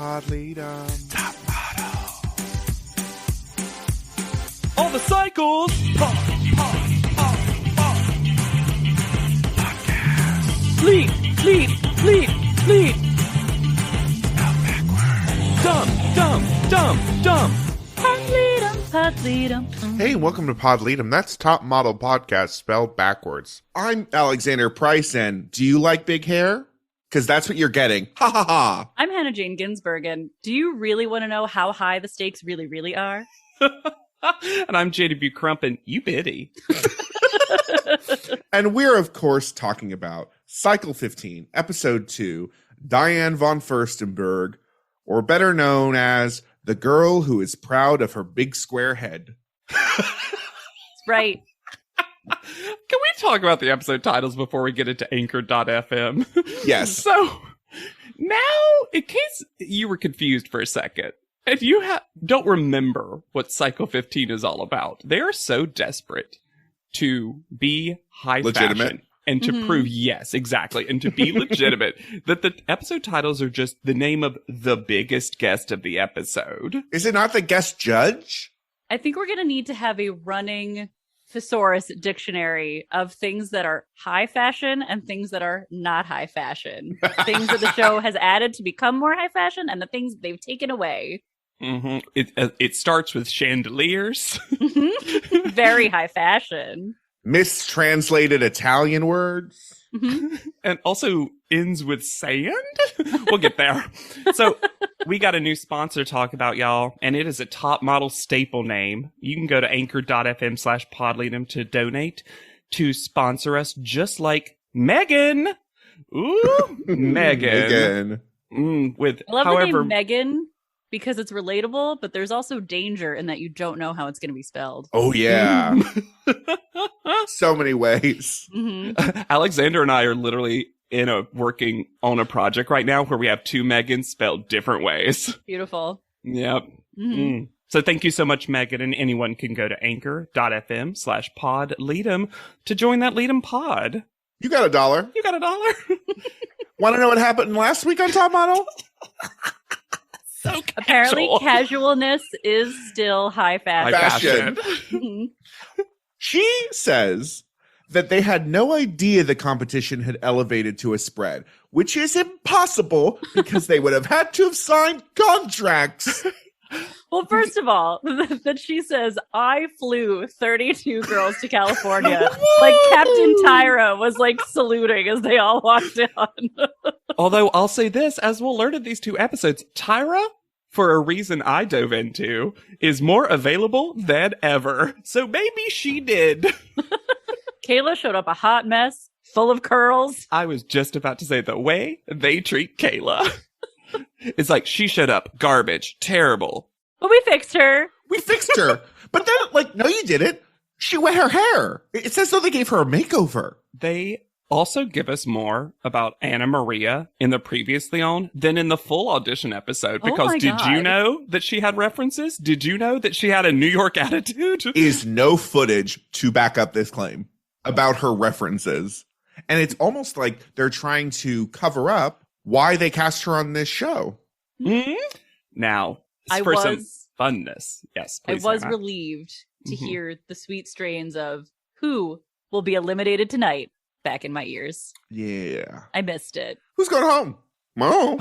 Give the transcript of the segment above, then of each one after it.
Pod Lead'em. Top model. All the cycles. Podcast. Fleet. Spell backwards. Dumb. Pod Lead'em. Hey, welcome to Pod Lead'em. That's Top Model Podcast spelled backwards. I'm Alexander Price, and do you like big hair? Because that's what you're getting. Ha ha ha. I'm Hannah Jane Ginsburg, and do you really want to know how high the stakes really are? And I'm JW Crump, and you biddy. And we're, of course, talking about Cycle 15, Episode 2, Diane von Furstenberg, or better known as the girl who is proud of her big square head. That's right. Can we talk about the episode titles before we get into Anchor.fm? Yes. So, now, in case you were confused for a second, and you don't remember what Cycle 15 is all about, they are so desperate to be high Legitimate. fashion and to prove, yes, exactly, and to be legitimate, that the episode titles are just the name of the biggest guest of the episode. Is it not the guest judge? I think we're going to need to have a running thesaurus dictionary of things that are high fashion and things that are not high fashion. Things that the show has added to become more high fashion and the things they've taken away. Mm-hmm. It starts with chandeliers. Very high fashion. Mistranslated Italian words. And also ends with sand. We'll get there. So we got a new sponsor to talk about, y'all, and it is a top model staple name. You can go to anchor.fm/podleadem to donate to sponsor us, just like Megan. Ooh, Megan. With I love however the name Megan because it's relatable, but there's also danger in that you don't know how it's going to be spelled. Oh, yeah. So many ways. Alexander and I are literally working on a project right now where we have two Megans spelled different ways. Beautiful. Yep. So thank you so much, Megan, and anyone can go to anchor.fm/podleadem to join that Leadem pod. You got $1. You got $1. Want to know what happened last week on Top Model? So casual. Apparently, casualness is still high fashion. Fashion. She says that they had no idea the competition had elevated to a spread, which is impossible because they would have had to have signed contracts. Well, first of all, that she says, I flew 32 girls to California. Like Captain Tyra was like saluting as they all walked on. Although I'll say this, as we'll learn in these two episodes, Tyra, for a reason I dove into, is more available than ever. So maybe she did. Kayla showed up a hot mess, full of curls. I was just about to say the way they treat Kayla. It's like she showed up garbage, terrible. But we fixed her. We fixed her. But then, no, you didn't. She wet her hair. It's as though they gave her a makeover. They also give us more about Anna Maria in the previously on than in the full audition episode. Because did you know that she had references? Did you know that she had a New York attitude? Is no footage to back up this claim about her references. And it's almost like they're trying to cover up why they cast her on this show. Now, for some funness. Yes, please, I was Hannah. relieved to hear the sweet strains of who will be eliminated tonight back in my ears. Yeah. I missed it. Who's going home? Mo.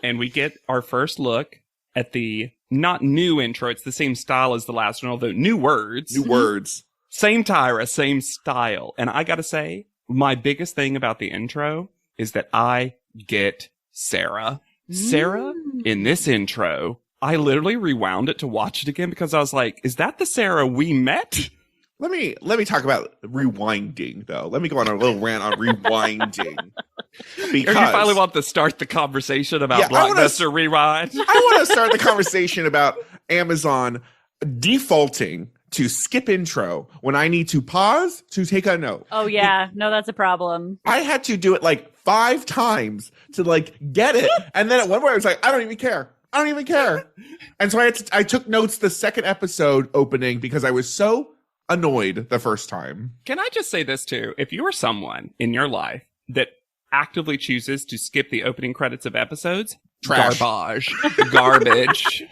And we get our first look at the not new intro. It's the same style as the last one, although new words. New words. Same Tyra, same style. And I gotta say, my biggest thing about the intro is that I get Sarah. Sarah, in this intro, I literally rewound it to watch it again because I was like, is that the Sarah we met? Let me talk about rewinding, though. Let me go on a little rant on rewinding. Because Or you finally want to start the conversation about Blockbuster Rewind? I want to start the conversation about Amazon defaulting to skip intro when I need to pause to take a note. Oh, yeah. No, that's a problem. I had to do it 5 times to get it. And then at one point I was like, I don't even care. And so I took notes the second episode opening because I was so annoyed the first time. Can I just say this too? If you are someone in your life that actively chooses to skip the opening credits of episodes, Trash. Garbage.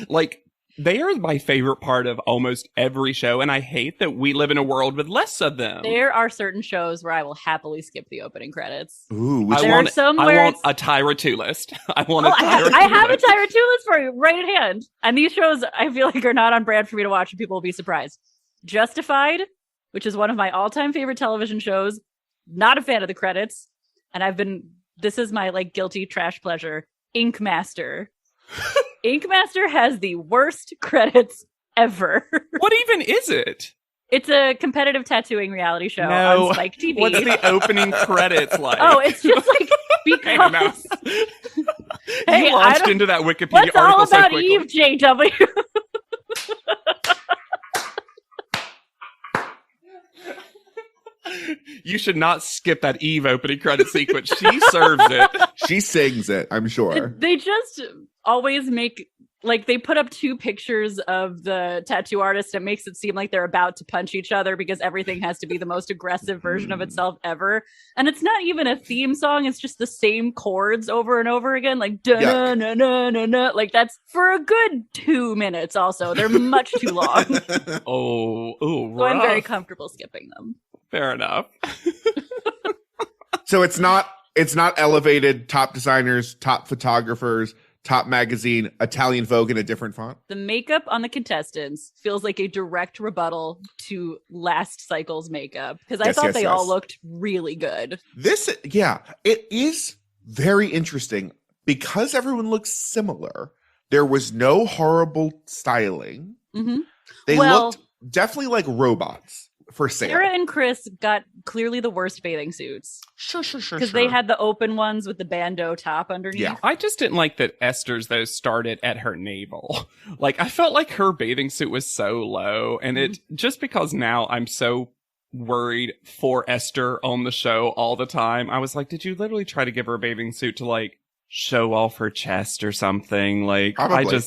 Like, they are my favorite part of almost every show, and I hate that we live in a world with less of them. There are certain shows where I will happily skip the opening credits. Ooh, I want a Tyra 2 list. I want a Tyra 2 I have a list. Tyra 2 list for you right at hand. And these shows I feel like are not on brand for me to watch, and people will be surprised. Justified, which is one of my all-time favorite television shows. Not a fan of the credits. And this is my like guilty trash pleasure. Ink Master. Ink Master has the worst credits ever. What even is it? It's a competitive tattooing reality show No. on Spike TV. What's the opening credits like? Oh, it's just like because You launched into that Wikipedia what's article all so about quickly. Eve, JW? You should not skip that Eve opening credit sequence. She serves it. She sings it, I'm sure. They just always make like they put up 2 pictures of the tattoo artist. It makes it seem like they're about to punch each other because everything has to be the most aggressive version of itself ever. And it's not even a theme song. It's just the same chords over and over again. Like, da na na na na. Like, that's for a good 2 minutes also. They're much too long. Oh, So I'm very comfortable skipping them. Fair enough. So it's not elevated top designers, top photographers, top magazine, Italian Vogue in a different font. The makeup on the contestants feels like a direct rebuttal to last cycle's makeup because I thought they all looked really good. It is very interesting because everyone looks similar. There was no horrible styling. Mm-hmm. They looked definitely like robots for sale. Sarah and Chris got clearly the worst bathing suits. Sure. Because they had the open ones with the bandeau top underneath. Yeah. I just didn't like that Esther's, though, started at her navel. Like, I felt like her bathing suit was so low. And it just because now I'm so worried for Esther on the show all the time, I was like, did you literally try to give her a bathing suit to, like, show off her chest or something? Like, Probably.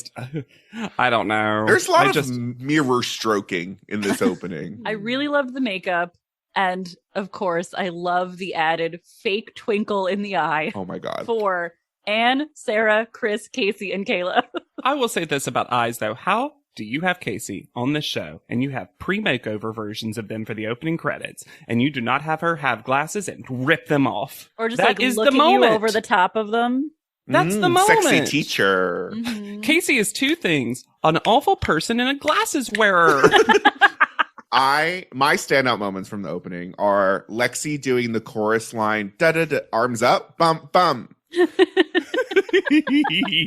I don't know. There's a lot of mirror stroking in this opening. I really loved the makeup. And of course, I love the added fake twinkle in the eye. Oh my God. For Anne, Sarah, Chris, Casey, and Kayla. I will say this about eyes, though. How do you have Casey on this show and you have pre-makeover versions of them for the opening credits and you do not have her have glasses and rip them off? Or just that like is look the at moment. you over the top of them. That's the moment. Sexy teacher. Mm-hmm. Casey is 2 things: an awful person and a glasses wearer. My standout moments from the opening are Lexi doing the chorus line, da da da, arms up, bum bum.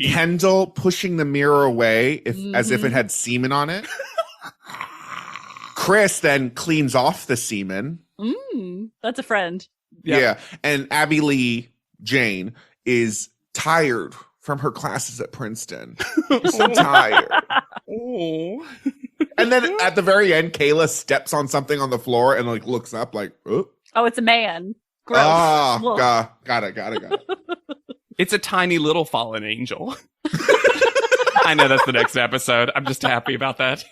Kendall pushing the mirror away as if it had semen on it. Chris then cleans off the semen. That's a friend. Yeah. And Abby Lee Jane is tired from her classes at Princeton. So tired. Oh. And then at the very end, Kayla steps on something on the floor and like looks up like, oh, it's a man. Gross. got it. It's a tiny little fallen angel. I know that's the next episode. I'm just happy about that.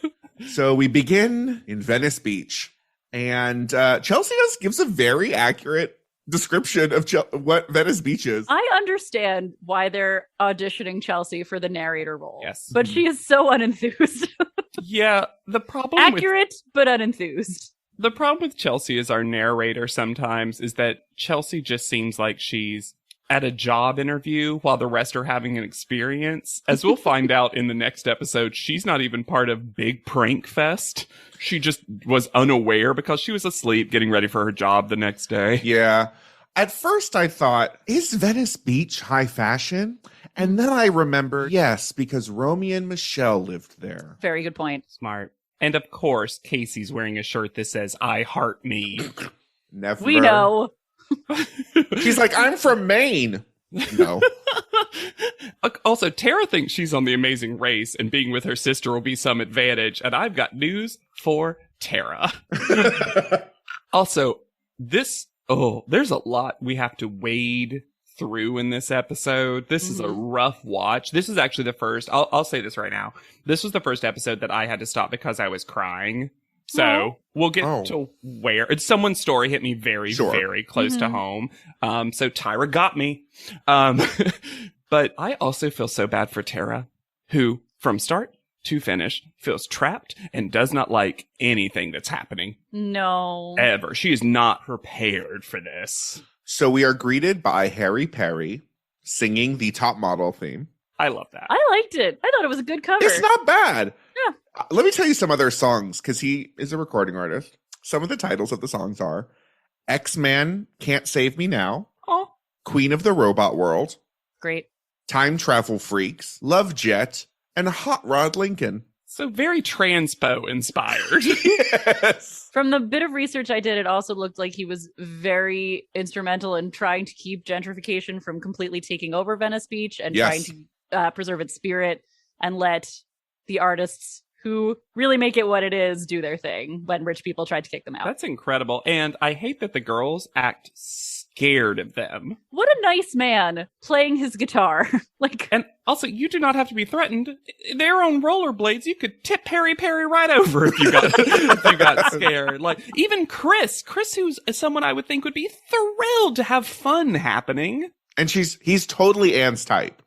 So we begin in Venice Beach, and Chelsea gives a very accurate description of what Venice Beach is. I understand why they're auditioning Chelsea for the narrator role. Yes. But she is so unenthused. Yeah, the problem accurate, but unenthused. The problem with Chelsea as our narrator sometimes is that Chelsea just seems like she's at a job interview while the rest are having an experience. As we'll find out in the next episode, she's not even part of Big Prank Fest. She just was unaware because she was asleep getting ready for her job the next day. Yeah. At first I thought, is Venice Beach high fashion? And then I remembered, yes, because Romeo and Michelle lived there. Very good point. Smart. And of course, Casey's wearing a shirt that says, I heart me. Never. We know. She's like, I'm from Maine. No. Also, Tara thinks she's on The Amazing Race and being with her sister will be some advantage. And I've got news for Tara. Also, there's a lot we have to wade through in this episode. This is a rough watch. This is actually the first, I'll say this right now. This was the first episode that I had to stop because I was crying. So we'll get to where someone's story hit me very, very close to home. So Tyra got me. But I also feel so bad for Tara, who, from start to finish, feels trapped and does not like anything that's happening. No. Ever. She is not prepared for this. So we are greeted by Harry Perry singing the Top Model theme. I love that. I liked it. I thought it was a good cover. It's not bad. Yeah. Let me tell you some other songs, because he is a recording artist. Some of the titles of the songs are X-Man Can't Save Me Now, Oh, Queen of the Robot World, Great. Time Travel Freaks, Love Jet, and Hot Rod Lincoln. so very transpo inspired. Yes. From the bit of research I did, it also looked like he was very instrumental in trying to keep gentrification from completely taking over Venice Beach and Yes. trying to preserve its spirit and let the artists who really make it what it is do their thing when rich people tried to kick them out. That's incredible. And I hate that the girls act scared of them. What a nice man playing his guitar. Like, And also, you do not have to be threatened. They're on rollerblades. You could tip Harry Perry right over if you got if you got scared. Like even Chris, who's someone I would think would be thrilled to have fun happening. And he's totally Anne's type.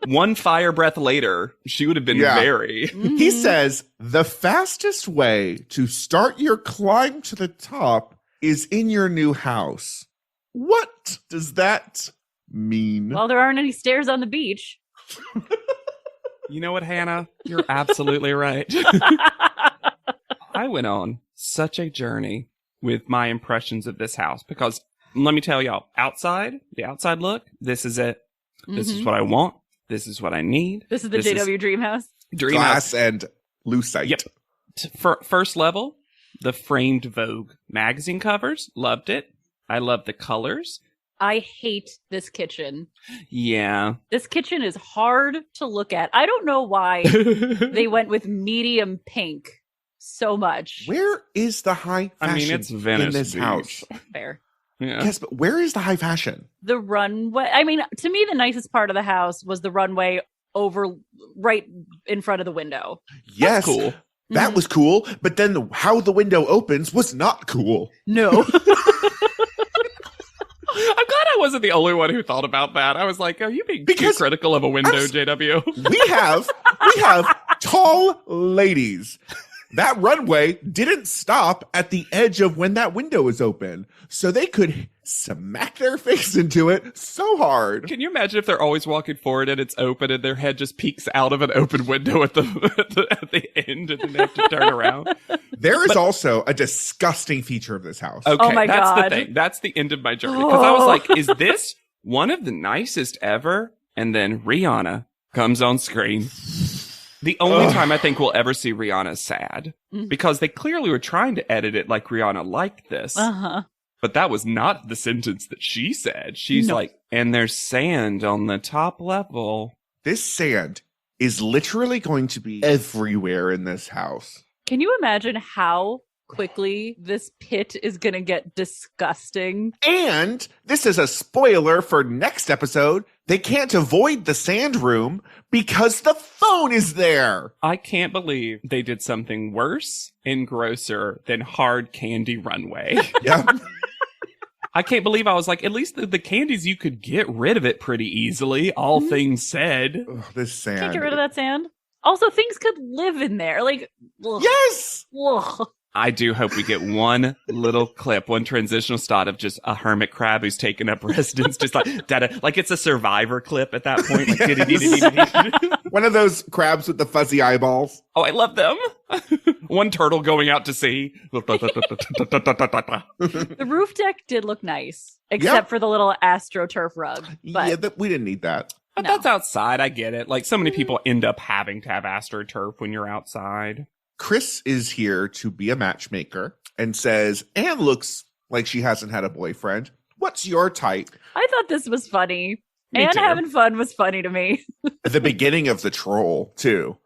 One fire breath later, she would have been Yeah. very. He says, the fastest way to start your climb to the top is in your new house. What does that mean? well, there aren't any stairs on the beach. You know what, Hannah? You're absolutely right. I went on such a journey with my impressions of this house because let me tell y'all, the outside look, this is it. This is Mhm. what I want. This is what I need. This is the This is- JW Dream House. Dream Glass house. and lucite. Yep. First level, the framed Vogue magazine covers. Loved it. I love the colors. I hate this kitchen. Yeah. This kitchen is hard to look at. I don't know why they went with medium pink so much. Where is the high I fashion mean, it's Venice in this Beach. house? Fair. Yeah. Yes, but where is the high fashion? The runway. I mean, to me, the nicest part of the house was the runway over right in front of the window. Yes, Cool. that Mhm. was cool. But then how the window opens was not cool. No. I'm glad I wasn't the only one who thought about that. I was like, are you being too Because critical of a window, I'm s- JW? We have tall ladies. That runway didn't stop at the edge of when that window is open, so they could smack their face into it so hard. Can you imagine if they're always walking forward and it's open and their head just peeks out of an open window at the end and then they have to turn around? There is also a disgusting feature of this house. Okay, Oh my that's God. the thing. That's the end of my journey. Because I was like, is this one of the nicest ever? And then Rihanna comes on screen. The only Ugh. time I think we'll ever see Rihanna sad. Mhm. Because they clearly were trying to edit it like Rihanna liked this. Uh-huh. But that was not the sentence that she said. She's No. like, and there's sand on the top level. This sand is literally going to be everywhere in this house. Can you imagine how quickly this pit is going to get disgusting? And this is a spoiler for next episode. They can't avoid the sand room because the phone is there. I can't believe they did something worse and grosser than hard candy runway. Yeah. I can't believe I was like, at least the candies you could get rid of it pretty easily, all Mhm. things said. Ugh, this sand. Can't get rid of that sand. Also, things could live in there. Like, ugh, Yes. ugh. I do hope we get one little clip, one transitional shot of just a hermit crab who's taken up residence, just like da-da, like it's a Survivor clip at that point. Like, Yes. One of those crabs with the fuzzy eyeballs. oh, I love them. One turtle going out to sea. The roof deck did look nice, except for the little AstroTurf rug. But Yeah, we didn't need that. But No. that's outside. I get it. Like so many people end up having to have AstroTurf when you're outside. Chris is here to be a matchmaker and says, Anne looks like she hasn't had a boyfriend. What's your type? I thought this was funny. Me And too. having fun was funny to me. At the beginning of the troll, too,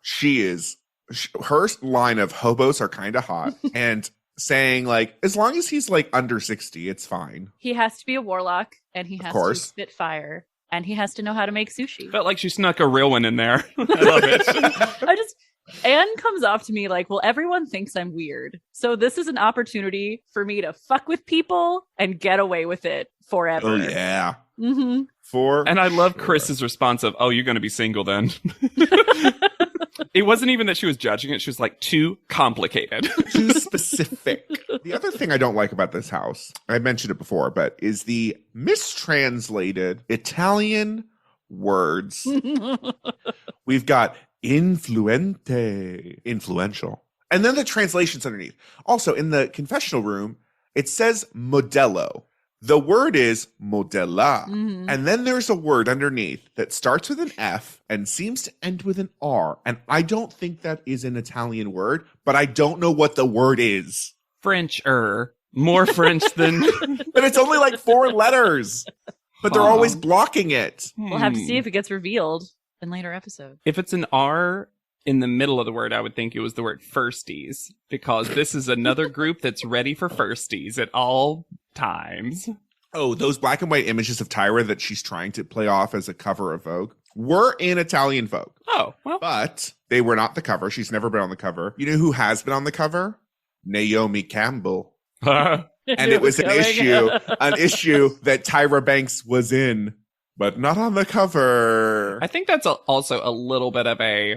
her line of hobos are kind of hot and saying, like, as long as he's like under 60, it's fine. He has to be a warlock, and he has to course. spit fire, and he has to know how to make sushi. Felt like she snuck a real one in there. I love it. Anne comes off to me like, well, everyone thinks I'm weird. So this is an opportunity for me to fuck with people and get away with it forever. Oh, yeah. Mm-hmm. And I love sure. Chris's response of, oh, you're going to be single then. It wasn't even that she was judging it. She was like, too complicated. Too specific. The other thing I don't like about this house, I mentioned it before, but is the mistranslated Italian words. We've got influente, influential. And then the translations underneath. Also, in the confessional room, it says modello. The word is modella. Mhm. And then there's a word underneath that starts with an F and seems to end with an R. And I don't think that is an Italian word, but I don't know what the word is. French-er. More French than... But it's only like 4 letters. But they're always blocking it. We'll have to see if it gets revealed in later episodes. If it's an R in the middle of the word, I would think it was the word firsties, because this is another group that's ready for firsties at all times. Oh, those black and white images of Tyra that she's trying to play off as a cover of Vogue were in Italian Vogue. Oh, well. But they were not the cover. She's never been on the cover. You know who has been on the cover? Naomi Campbell. And it was an issue that Tyra Banks was in, but not on the cover. I think that's also a little bit of a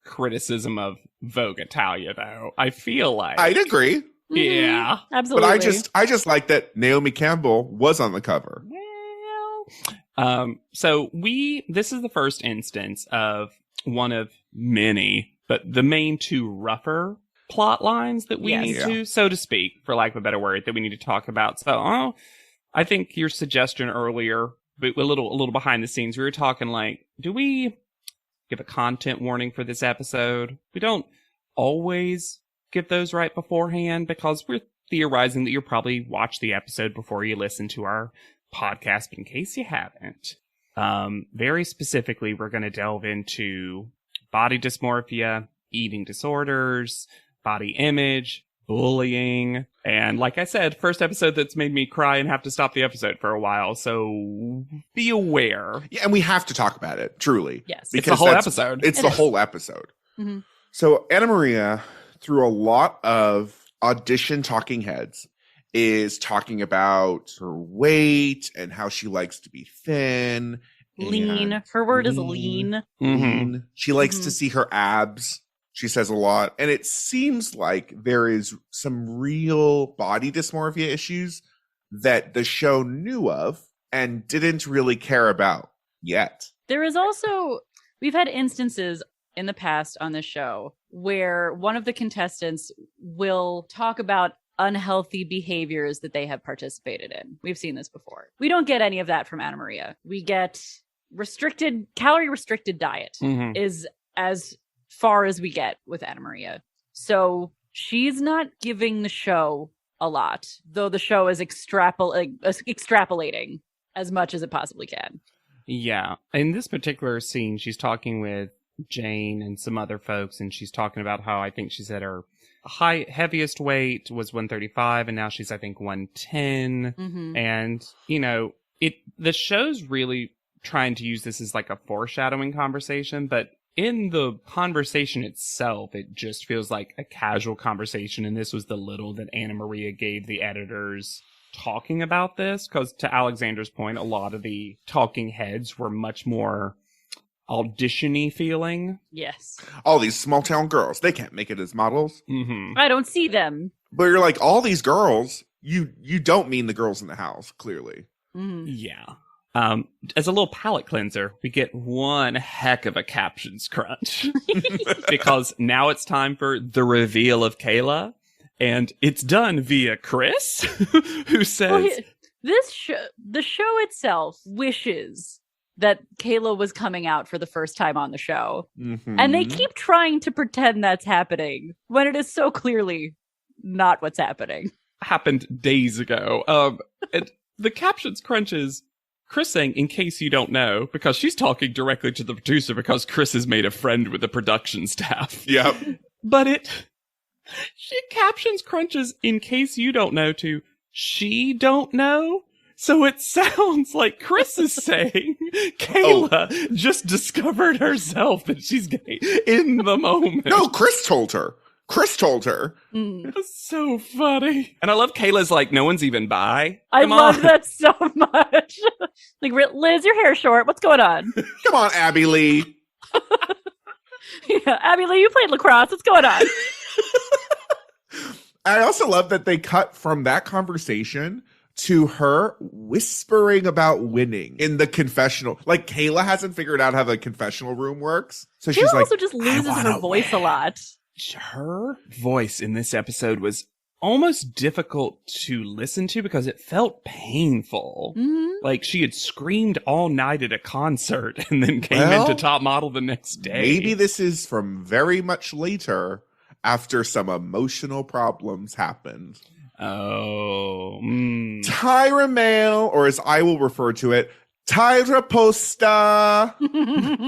criticism of Vogue Italia, though. I feel like... I'd agree. Yeah. Absolutely. But I just like that Naomi Campbell was on the cover. So this is the first instance of one of many, but the main 2 rougher plot lines that we need to, so to speak, for lack of a better word, that we need to talk about. So I think your suggestion earlier, but a little behind the scenes, we were talking like, do we give a content warning for this episode? We don't always give those right beforehand because we're theorizing that you'll probably watch the episode before you listen to our podcast, but in case you haven't, very specifically, we're going to delve into body dysmorphia, eating disorders, body image, bullying, and like I said, first episode that's made me cry and have to stop the episode for a while, so be aware. Yeah, and we have to talk about it, truly. Yes. It's the whole episode. It's the whole episode. Mm-hmm. So Anna Maria, through a lot of audition talking heads, is talking about her weight and how she likes to be thin. Lean. Her word is lean. Mm-hmm. She likes to see her abs. She says a lot. And it seems like there is some real body dysmorphia issues that the show knew of and didn't really care about yet. There is also, we've had instances in the past on this show where one of the contestants will talk about unhealthy behaviors that they have participated in. We've seen this before. We don't get any of that from Anna Maria. We get calorie restricted diet is as far as we get with Anna Maria. So she's not giving the show a lot, though the show is extrapolating as much as it possibly can. Yeah. In this particular scene, she's talking with Jane and some other folks, and she's talking about how I think she said her heaviest weight was 135, and now she's, I think, 110. Mm-hmm. And, the show's really trying to use this as like a foreshadowing conversation, but in the conversation itself, it just feels like a casual conversation, and this was the little that Anna Maria gave the editors talking about this, because to Alexander's point, a lot of the talking heads were much more audition-y feeling. Yes. All these small town girls, they can't make it as models. Mm-hmm. I don't see them. But you're like, all these girls, you don't mean the girls in the house, clearly. Mm-hmm. Yeah. As a little palate cleanser, we get one heck of a captions crunch because now it's time for the reveal of Kayla, and it's done via Chris, who says, the show itself wishes that Kayla was coming out for the first time on the show. Mm-hmm. And they keep trying to pretend that's happening when it is so clearly not what's happening. Happened days ago. And the captions crunches Chris saying, in case you don't know, because she's talking directly to the producer because Chris has made a friend with the production staff. Yep. But she captions crunches in case you don't know to she don't know. So it sounds like Chris is saying Kayla just discovered herself that she's gay in the moment. No, Chris told her. That's so funny. And I love Kayla's like, no one's even bi. I Come love on. that so much. Like, Liz, your hair's short. What's going on? Come on, Abby Lee. Yeah, Abby Lee, you played lacrosse. What's going on? I also love that they cut from that conversation to her whispering about winning in the confessional. Like, Kayla hasn't figured out how the confessional room works. So she's Kayla like, also just loses her voice a lot. Her voice in this episode was almost difficult to listen to because it felt painful. Mm-hmm. Like she had screamed all night at a concert and then came Well, into Top Model the next day. maybe this is from very much later after some emotional problems happened. Oh. Tyra Mail, or as I will refer to it, Tyra Posta.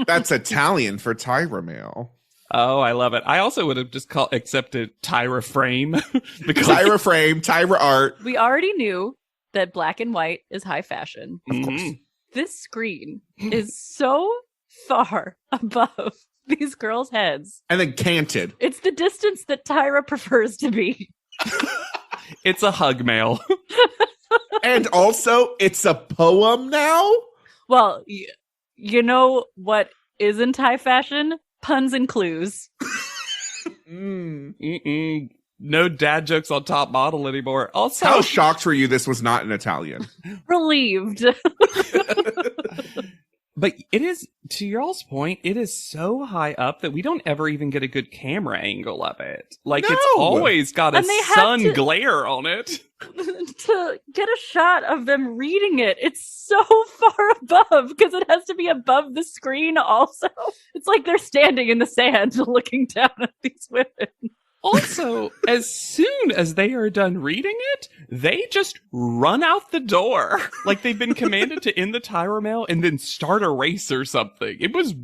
That's Italian for Tyra Mail. Oh, I love it. I also would have just accepted Tyra Frame. Because Tyra Frame, Tyra Art. We already knew that black and white is high fashion. Of course. This screen is so far above these girls' heads. And then canted. It's the distance that Tyra prefers to be. It's a hug mail. And also, it's a poem now? Well, you know what isn't high fashion? Puns and clues. No dad jokes on Top Model anymore. Also, How shocked were you this was not in Italian? Relieved. but it is, to y'all's point, it is so high up that we don't ever even get a good camera angle of it. Like, No! it's always got a And they have sun to- glare on it. To get a shot of them reading it, it's so far above because it has to be above the screen also. It's like they're standing in the sand looking down at these women. Also, as soon as they are done reading it, they just run out the door. Like they've been commanded to end the Tyra Mail and then start a race or something. It was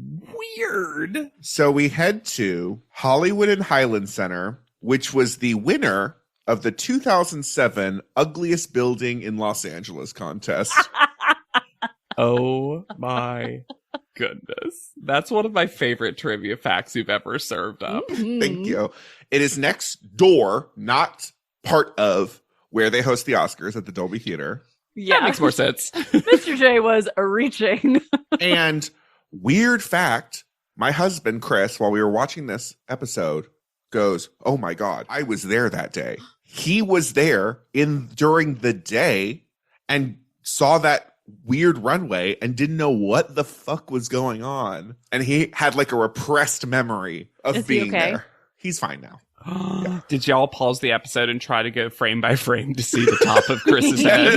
weird. So we head to Hollywood and Highland Center, which was the winner of the 2007 Ugliest Building in Los Angeles contest. Oh my goodness. That's one of my favorite trivia facts you've ever served up. Thank you. It is next door, not part of where they host the Oscars at the Dolby Theater. Yeah, That makes more sense. Mr. J was reaching. And weird fact, my husband, Chris, while we were watching this episode, goes, "Oh my God, I was there that day." He was there during the day and saw that weird runway and didn't know what the fuck was going on. And he had like a repressed memory of Is he being okay? there. He's fine now. Did y'all pause the episode and try to go frame by frame to see the top of Chris's head?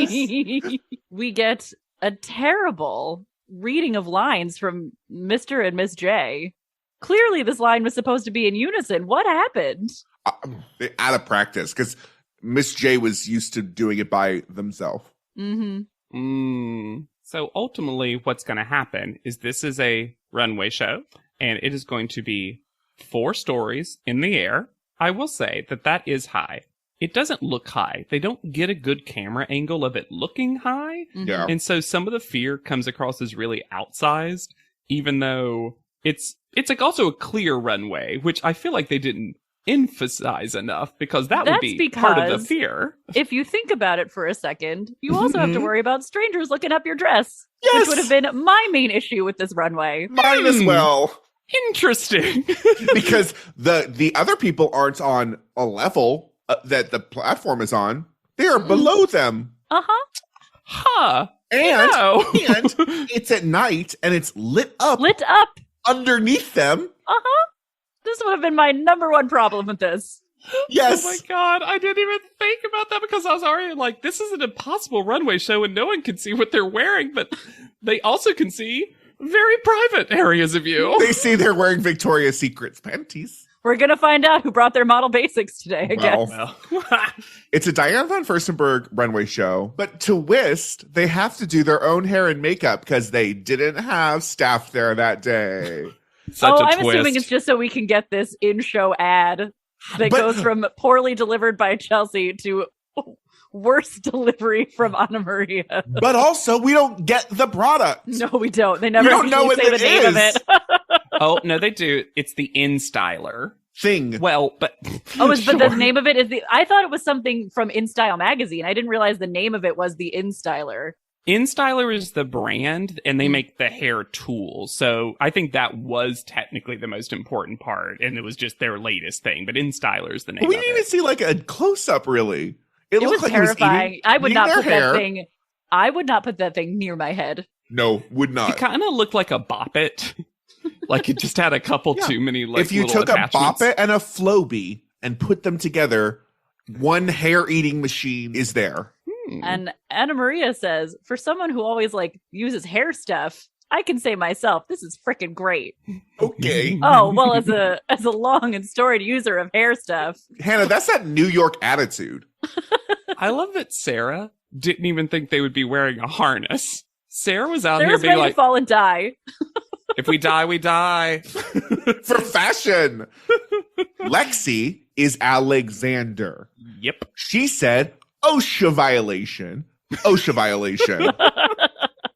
We get a terrible reading of lines from Mr. and Miss J. Clearly, this line was supposed to be in unison. What happened? Out of practice, because Miss J was used to doing it by themselves. So ultimately, what's going to happen is this is a runway show, and it is going to be 4 stories in the air. I will say that is high. It doesn't look high. They don't get a good camera angle of it looking high. Yeah. And so some of the fear comes across as really outsized, even though it's like also a clear runway, which I feel like they didn't emphasize enough because that would That's be part of the because fear. If you think about it for a second, you also have to worry about strangers looking up your dress, Yes! which would have been my main issue with this runway. Mine as well. Interesting. Because the other people aren't on a level that the platform is on. They are below them. Uh-huh. Huh. And, No. and it's at night and it's lit up Lit up. underneath them. Uh-huh. This would have been my number one problem with this. Yes. Oh my god, I didn't even think about that because I was already like, this is an impossible runway show and no one can see what they're wearing, but they also can see very private areas of you. They see they're wearing Victoria's Secret's panties. We're going to find out who brought their model basics today, I Well. guess. Well, It's a Diane von Furstenberg runway show, but to Whist, they have to do their own hair and makeup because they didn't have staff there that day. such a I'm twist. assuming it's just so we can get this in-show ad that But- goes from poorly delivered by Chelsea to worst delivery from Anna Maria. But also, we don't get the product. No, we don't. They never don't know actually what say the it name of is. it. Oh, no, they do. It's the InStyler. Thing. Well, but But sure. the name of it is I thought it was something from InStyle magazine. I didn't realize the name of it was the InStyler. InStyler is the brand, and they make the hair tools. So I think that was technically the most important part, and it was just their latest thing. But InStyler is the name We of didn't it. even see like a close up. Really, It was looked like terrifying. He was I would eating not their put hair. that thing. I would not put that thing near my head. No, would It not. kind of looked like a Bop It. Like it just had a couple Yeah. too many like If you little took a attachments. Bop It and a Flowbee and put them together, one hair eating machine is there. And Anna Maria says, for someone who always like uses hair stuff, I can say myself, this is freaking great. Okay. Oh, well, as a long and storied user of hair stuff. Hannah, that's that New York attitude. I love that Sarah didn't even think they would be wearing a harness. Sarah was out Sarah's here being ready like, to fall and die. if we die, we die. For fashion. Lexi is Alexander. Yep. She said OSHA violation. OSHA violation.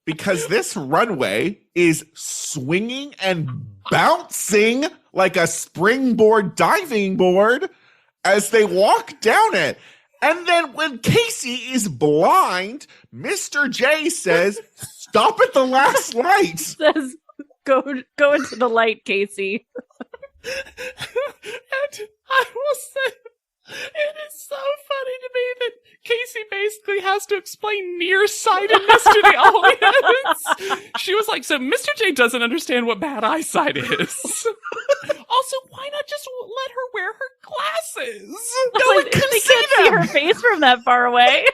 Because this runway is swinging and bouncing like a springboard diving board as they walk down it. And then when Casey is blind, Mr. J says, stop at the last light. Says, go into the light, Casey. And I will say, it is so funny to me that Casey basically has to explain nearsightedness to the audience. She was like, so Mr. J doesn't understand what bad eyesight is. Also, why not just let her wear her glasses? No one can They see can't see them. her face from that far away.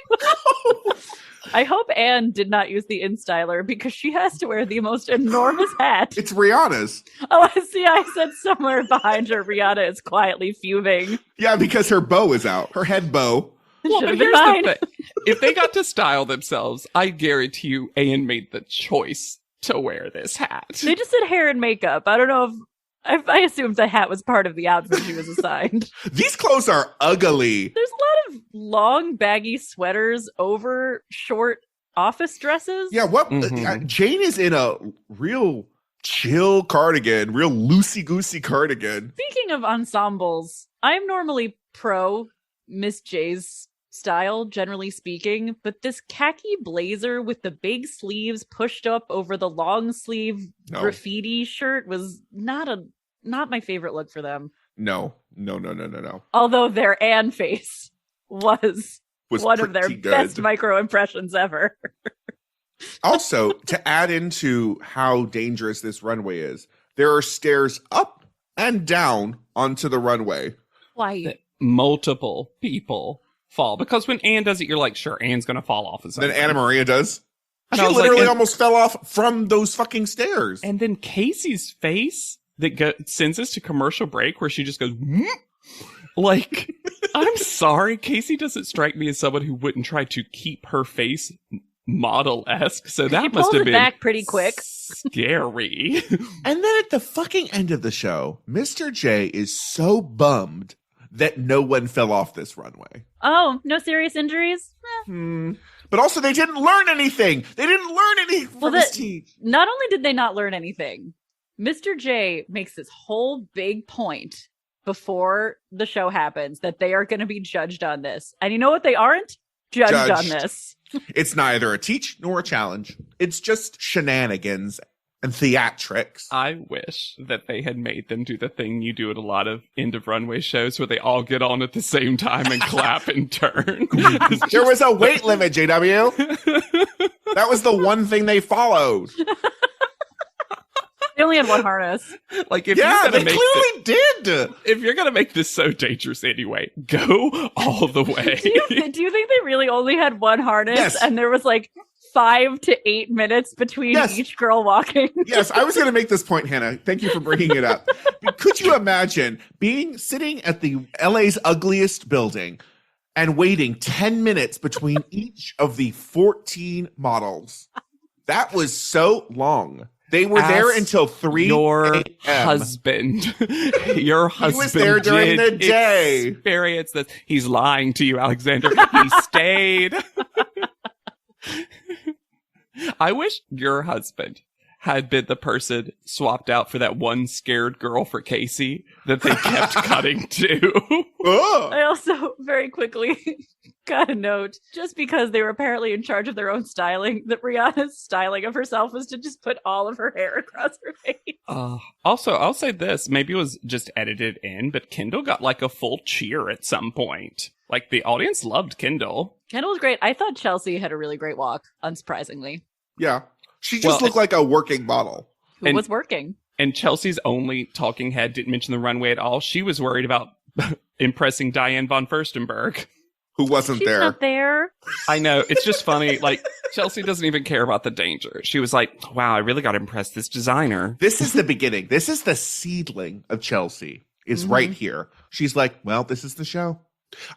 I hope Anne did not use the InStyler because she has to wear the most enormous hat. It's Rihanna's. Oh, I see. I said somewhere behind her, Rihanna is quietly fuming. Yeah, because her bow is out. Her head bow. Well, Should've but been here's mine. the thing. If they got to style themselves, I guarantee you Anne made the choice to wear this hat. They just said hair and makeup. I don't know if I assumed the hat was part of the outfit she was assigned. These clothes are ugly. There's a lot of long, baggy sweaters over short office dresses. Yeah, what? Mhm. Jane is in a real chill cardigan, real loosey-goosey cardigan. Speaking of ensembles, I'm normally pro Miss J's style, generally speaking, but this khaki blazer with the big sleeves pushed up over the long sleeve No. graffiti shirt was not my favorite look for them. No. Although their Anne face was Was one of their pretty good. best micro impressions ever. Also, to add into how dangerous this runway is, there are stairs up and down onto the runway. Why? That multiple people fall. Because when Anne does it, you're like, sure, Anne's going to fall off of Then something. Anna Maria does. And She I was like, literally and- almost fell off from those fucking stairs. And then Casey's face that sends us to commercial break where she just goes, "Whoop." Like, I'm sorry. Casey doesn't strike me as someone who wouldn't try to keep her face model-esque. So She that pulls must have it been back pretty quick. scary. And then at the fucking end of the show, Mr. J is so bummed that no one fell off this runway. Oh, no serious injuries? But also, they didn't learn anything. They didn't learn anything from Well, this team. Not only did they not learn anything, Mr. J makes this whole big point before the show happens that they are going to be judged on this. And you know what they aren't? Judged on Judged. this. It's neither a teach nor a challenge. It's just shenanigans and theatrics. I wish that they had made them do the thing you do at a lot of end of runway shows where they all get on at the same time and clap in turn. There was a weight limit, JW. That was the one thing they followed. They only had one harness. Like if Yeah, you're they gonna make clearly did. if you're gonna make this so dangerous anyway, go all the way. Do you think they really only had one harness Yes. and there was like 5 to 8 minutes between Yes. each girl walking? Yes, I was going to make this point, Hannah. Thank you for bringing it up. Could you imagine sitting at the LA's ugliest building and waiting 10 minutes between each of the 14 models? That was so long. They were there Ask until 3 your a.m. husband. Your husband was there during did the day. Experience this. He's lying to you, Alexander. He stayed. I wish your husband had been the person swapped out for that one scared girl for Casey that they kept cutting to. Oh. I also very quickly got a note, just because they were apparently in charge of their own styling, that Rihanna's styling of herself was to just put all of her hair across her face. Also, I'll say this. Maybe it was just edited in, but Kendall got like a full cheer at some point. Like, the audience loved Kendall. Kendall was great. I thought Chelsea had a really great walk, unsurprisingly. Yeah. She just looked like a working model. Who was working. And Chelsea's only talking head didn't mention the runway at all. She was worried about impressing Diane von Furstenberg. Who wasn't She's there. not there. I know. It's just funny. Like, Chelsea doesn't even care about the danger. She was like, wow, I really got to impress this designer. This is the beginning. This is the seedling of Chelsea. Is right here. She's like, well, this is the show.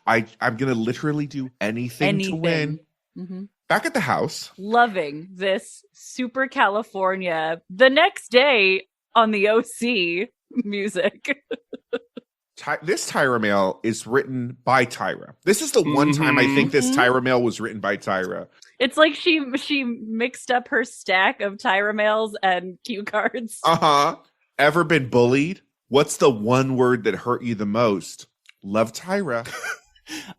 I'm going to literally do anything to win. Mm-hmm. Back at the house. Loving this super California, the next day on the OC music. This Tyra mail is written by Tyra. This is the one time I think this Tyra mail was written by Tyra. It's like she mixed up her stack of Tyra mails and cue cards. Uh-huh. Ever been bullied? What's the one word that hurt you the most? Love, Tyra.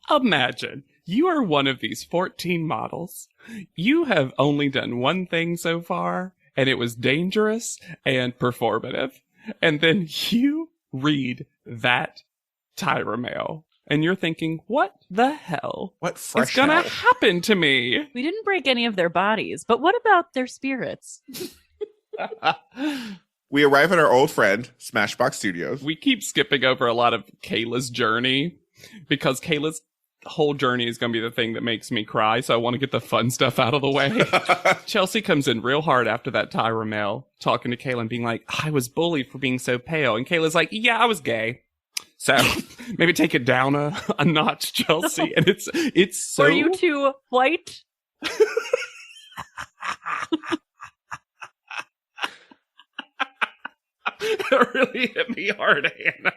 Imagine you are one of these 14 models. You have only done one thing so far, and it was dangerous and performative. And then you read that Tyra mail, and you're thinking, what the hell? What fresh is gonna hell? happen to me? We didn't break any of their bodies, but what about their spirits? We arrive at our old friend, Smashbox Studios. We keep skipping over a lot of Kayla's journey because Kayla's whole journey is going to be the thing that makes me cry. So I want to get the fun stuff out of the way. Chelsea comes in real hard after that Tyra mail, talking to Kayla and being like, I was bullied for being so pale. And Kayla's like, yeah, I was gay. So maybe take it down a notch, Chelsea. And it's so... Were you too white? It really hit me hard, Hannah.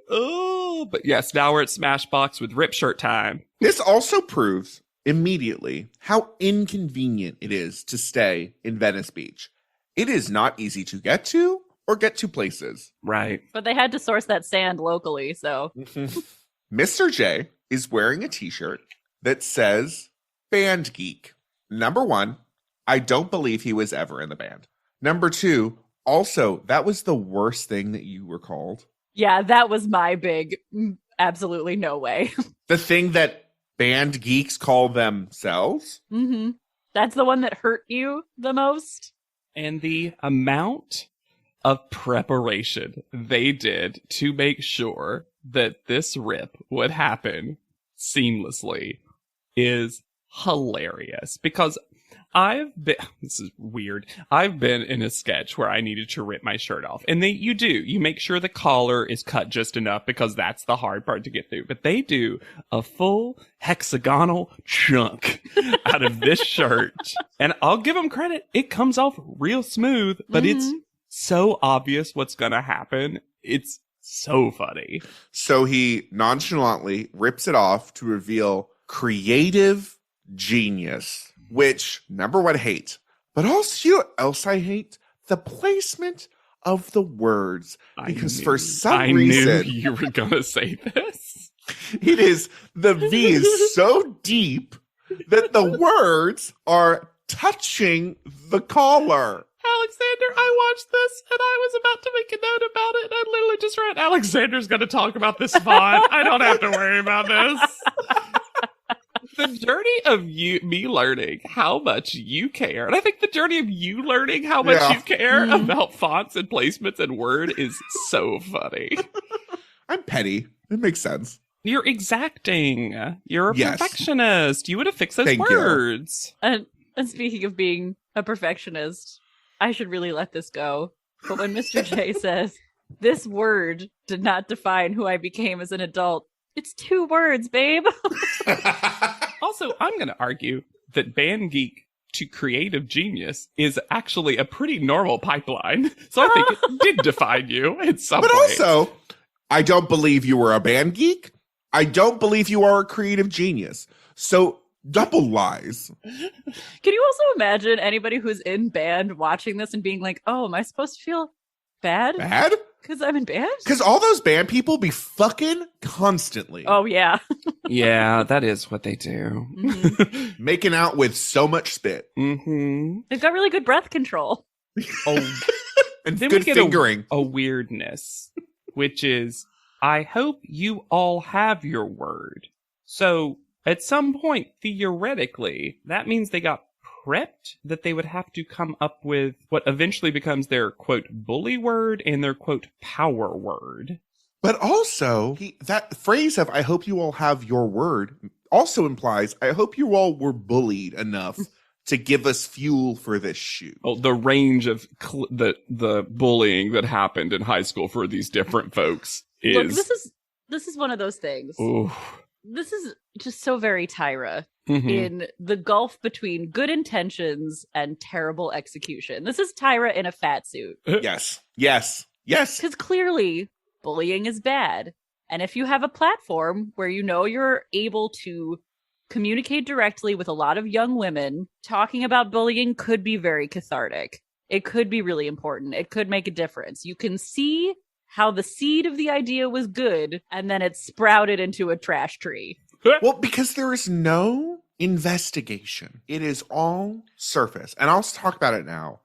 Oh, but yes, now we're at Smashbox with Rip Shirt time. This also proves immediately how inconvenient it is to stay in Venice Beach. It is not easy to get to or get to places. Right. But they had to source that sand locally, so. Mr. J is wearing a t-shirt that says Band Geek. Number one, I don't believe he was ever in the band. Number two, also, that was the worst thing that you were called. Yeah, that was my big, absolutely no way. The thing that band geeks call themselves? Mm-hmm. That's the one that hurt you the most? And the amount of preparation they did to make sure that this rip would happen seamlessly is hilarious. Because this is weird. I've been in a sketch where I needed to rip my shirt off. And you make sure the collar is cut just enough because that's the hard part to get through. But they do a full hexagonal chunk out of this shirt. And I'll give them credit. It comes off real smooth, but it's so obvious what's going to happen. It's so funny. So he nonchalantly rips it off to reveal creative genius. Which, number one, hate. But also, you know what else I hate? The placement of the words. Because for some reason... I knew you were going to say this. It is... The V is so deep that the words are touching the collar. Alexander, I watched this, and I was about to make a note about it, and I literally just read, Alexander's going to talk about this font. I don't have to worry about this. The journey of me learning how much you care, and I think the journey of you learning how much you care about fonts and placements and word is so funny. I'm petty. It makes sense. You're exacting. You're a perfectionist. You would have fixed those Thank words. And speaking of being a perfectionist, I should really let this go. But when Mr. J says, this word did not define who I became as an adult, it's 2 words, babe. Also, I'm going to argue that Band Geek to creative genius is actually a pretty normal pipeline. So I think it did define you in some But ways. also, I don't believe you were a band geek. I don't believe you are a creative genius. So double lies. Can you also imagine anybody who's in band watching this and being like, oh, am I supposed to feel bad? Bad? Because I'm in band? Because all those band people be fucking constantly. Oh, yeah. Yeah, that is what they do. Mhm. Making out with so much spit. Mm-hmm. They've got really good breath control. Oh, And then good we get fingering. a weirdness, which is, I hope you all have your word. So at some point, theoretically, that means they got prepped that they would have to come up with what eventually becomes their, quote, bully word and their, quote, power word. But also, that phrase of I hope you all have your word also implies I hope you all were bullied enough to give us fuel for this shoot. Oh, the range of the bullying that happened in high school for these different folks is... Look, this is one of those things. Ooh. This is just so very Tyra Mhm. in the gulf between good intentions and terrible execution. This is Tyra in a fat suit. Yes. Yes. Yes. Because clearly bullying is bad. And if you have a platform where you know you're able to communicate directly with a lot of young women, talking about bullying could be very cathartic. It could be really important. It could make a difference. You can see how the seed of the idea was good and then it sprouted into a trash tree. Well, because there is no investigation. It is all surface. And I'll talk about it now.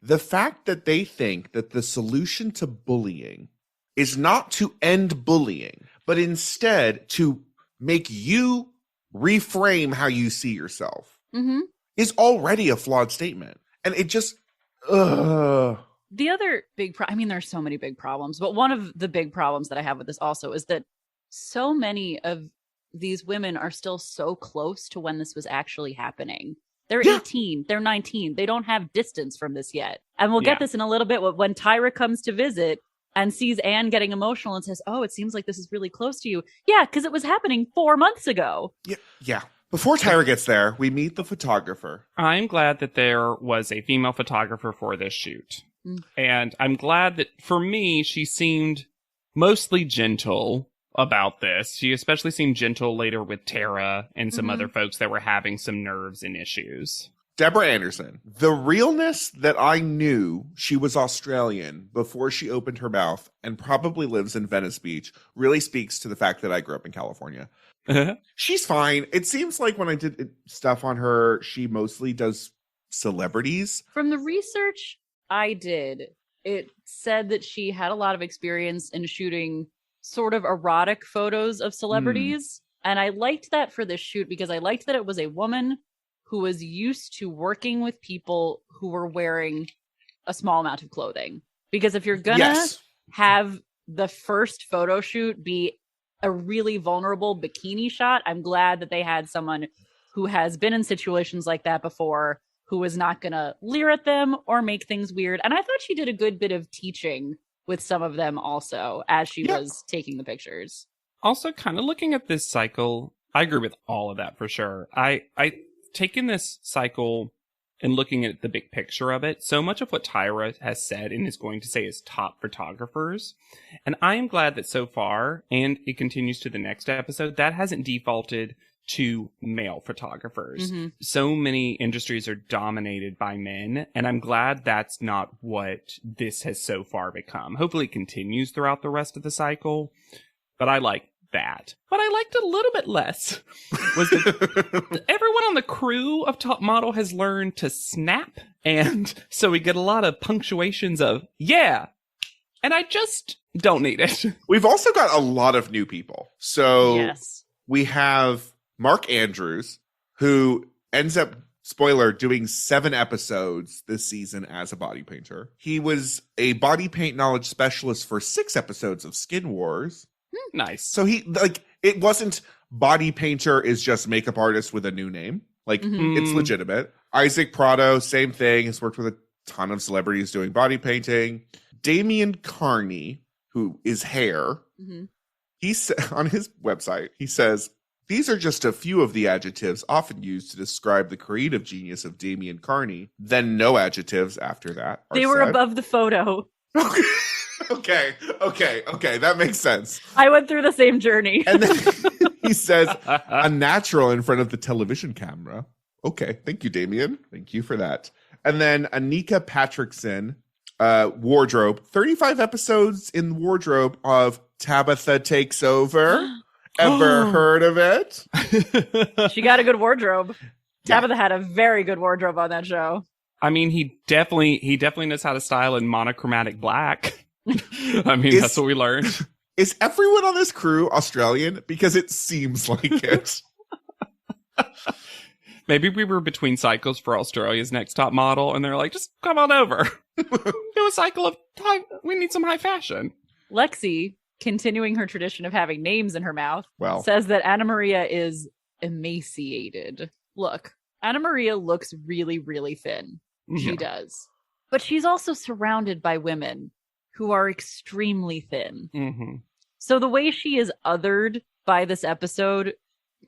The fact that they think that the solution to bullying is not to end bullying, but instead to make you reframe how you see yourself is already a flawed statement. And it just, The other big I mean, there's so many big problems, but one of the big problems that I have with this also is that so many of these women are still so close to when this was actually happening. They're 18, they're 19, they don't have distance from this yet. And we'll get this in a little bit when Tyra comes to visit and sees Anne getting emotional and says, oh, it seems like this is really close to you. Yeah, because it was happening 4 months ago. Yeah. Before Tyra gets there, we meet the photographer. I'm glad that there was a female photographer for this shoot. And I'm glad that, for me, she seemed mostly gentle about this. She especially seemed gentle later with Tara and some other folks that were having some nerves and issues. Deborah Anderson. The realness that I knew she was Australian before she opened her mouth and probably lives in Venice Beach really speaks to the fact that I grew up in California. She's fine. It seems like when I did stuff on her, she mostly does celebrities. From the research I did, it said that she had a lot of experience in shooting sort of erotic photos of celebrities. And I liked that for this shoot because I liked that it was a woman who was used to working with people who were wearing a small amount of clothing. Because if you're gonna have the first photo shoot be a really vulnerable bikini shot, I'm glad that they had someone who has been in situations like that before, who was not gonna leer at them or make things weird. And I thought she did a good bit of teaching with some of them also as she was taking the pictures. Also, kind of looking at this cycle, I agree with all of that for sure. I taken this cycle and looking at the big picture of it, so much of what Tyra has said and is going to say is top photographers. And I am glad that so far, and it continues to the next episode, that hasn't defaulted to male photographers. So many industries are dominated by men, and I'm glad that's not what this has so far become. Hopefully it continues throughout the rest of the cycle, but I like that. But I liked it a little bit less. Was that everyone on the crew of Top Model has learned to snap, and so we get a lot of punctuations of, yeah, and I just don't need it. We've also got a lot of new people. So Yes. we have Mark Andrews, who ends up, spoiler, doing 7 episodes this season as a body painter. He was a body paint knowledge specialist for 6 episodes of Skin Wars. Nice. So it wasn't body painter is just makeup artist with a new name. It's legitimate. Isaac Prado, same thing, has worked with a ton of celebrities doing body painting. Damian Carney, who is hair, he on his website, he says, These are just a few of the adjectives often used to describe the creative genius of Damian Carney. Then no adjectives after that are They were said. above the photo. Okay, that makes sense. I went through the same journey. And then he says, a natural in front of the television camera. Okay, thank you, Damien. Thank you for that. And then Anika Patrickson, wardrobe. 35 episodes in wardrobe of Tabitha Takes Over. Ever heard of it? She got a good wardrobe. Yeah. Tabitha had a very good wardrobe on that show. I mean, he definitely knows how to style in monochromatic black. I mean, that's what we learned. Is everyone on this crew Australian? Because it seems like it. Maybe we were between cycles for Australia's Next Top Model, and they're like, just come on over. Do a cycle of time. We need some high fashion. Lexi, continuing her tradition of having names in her mouth, Well, says that Anna Maria is emaciated. Look, Anna Maria looks really, really thin. She Yeah. does. But she's also surrounded by women who are extremely thin. Mm-hmm. So the way she is othered by this episode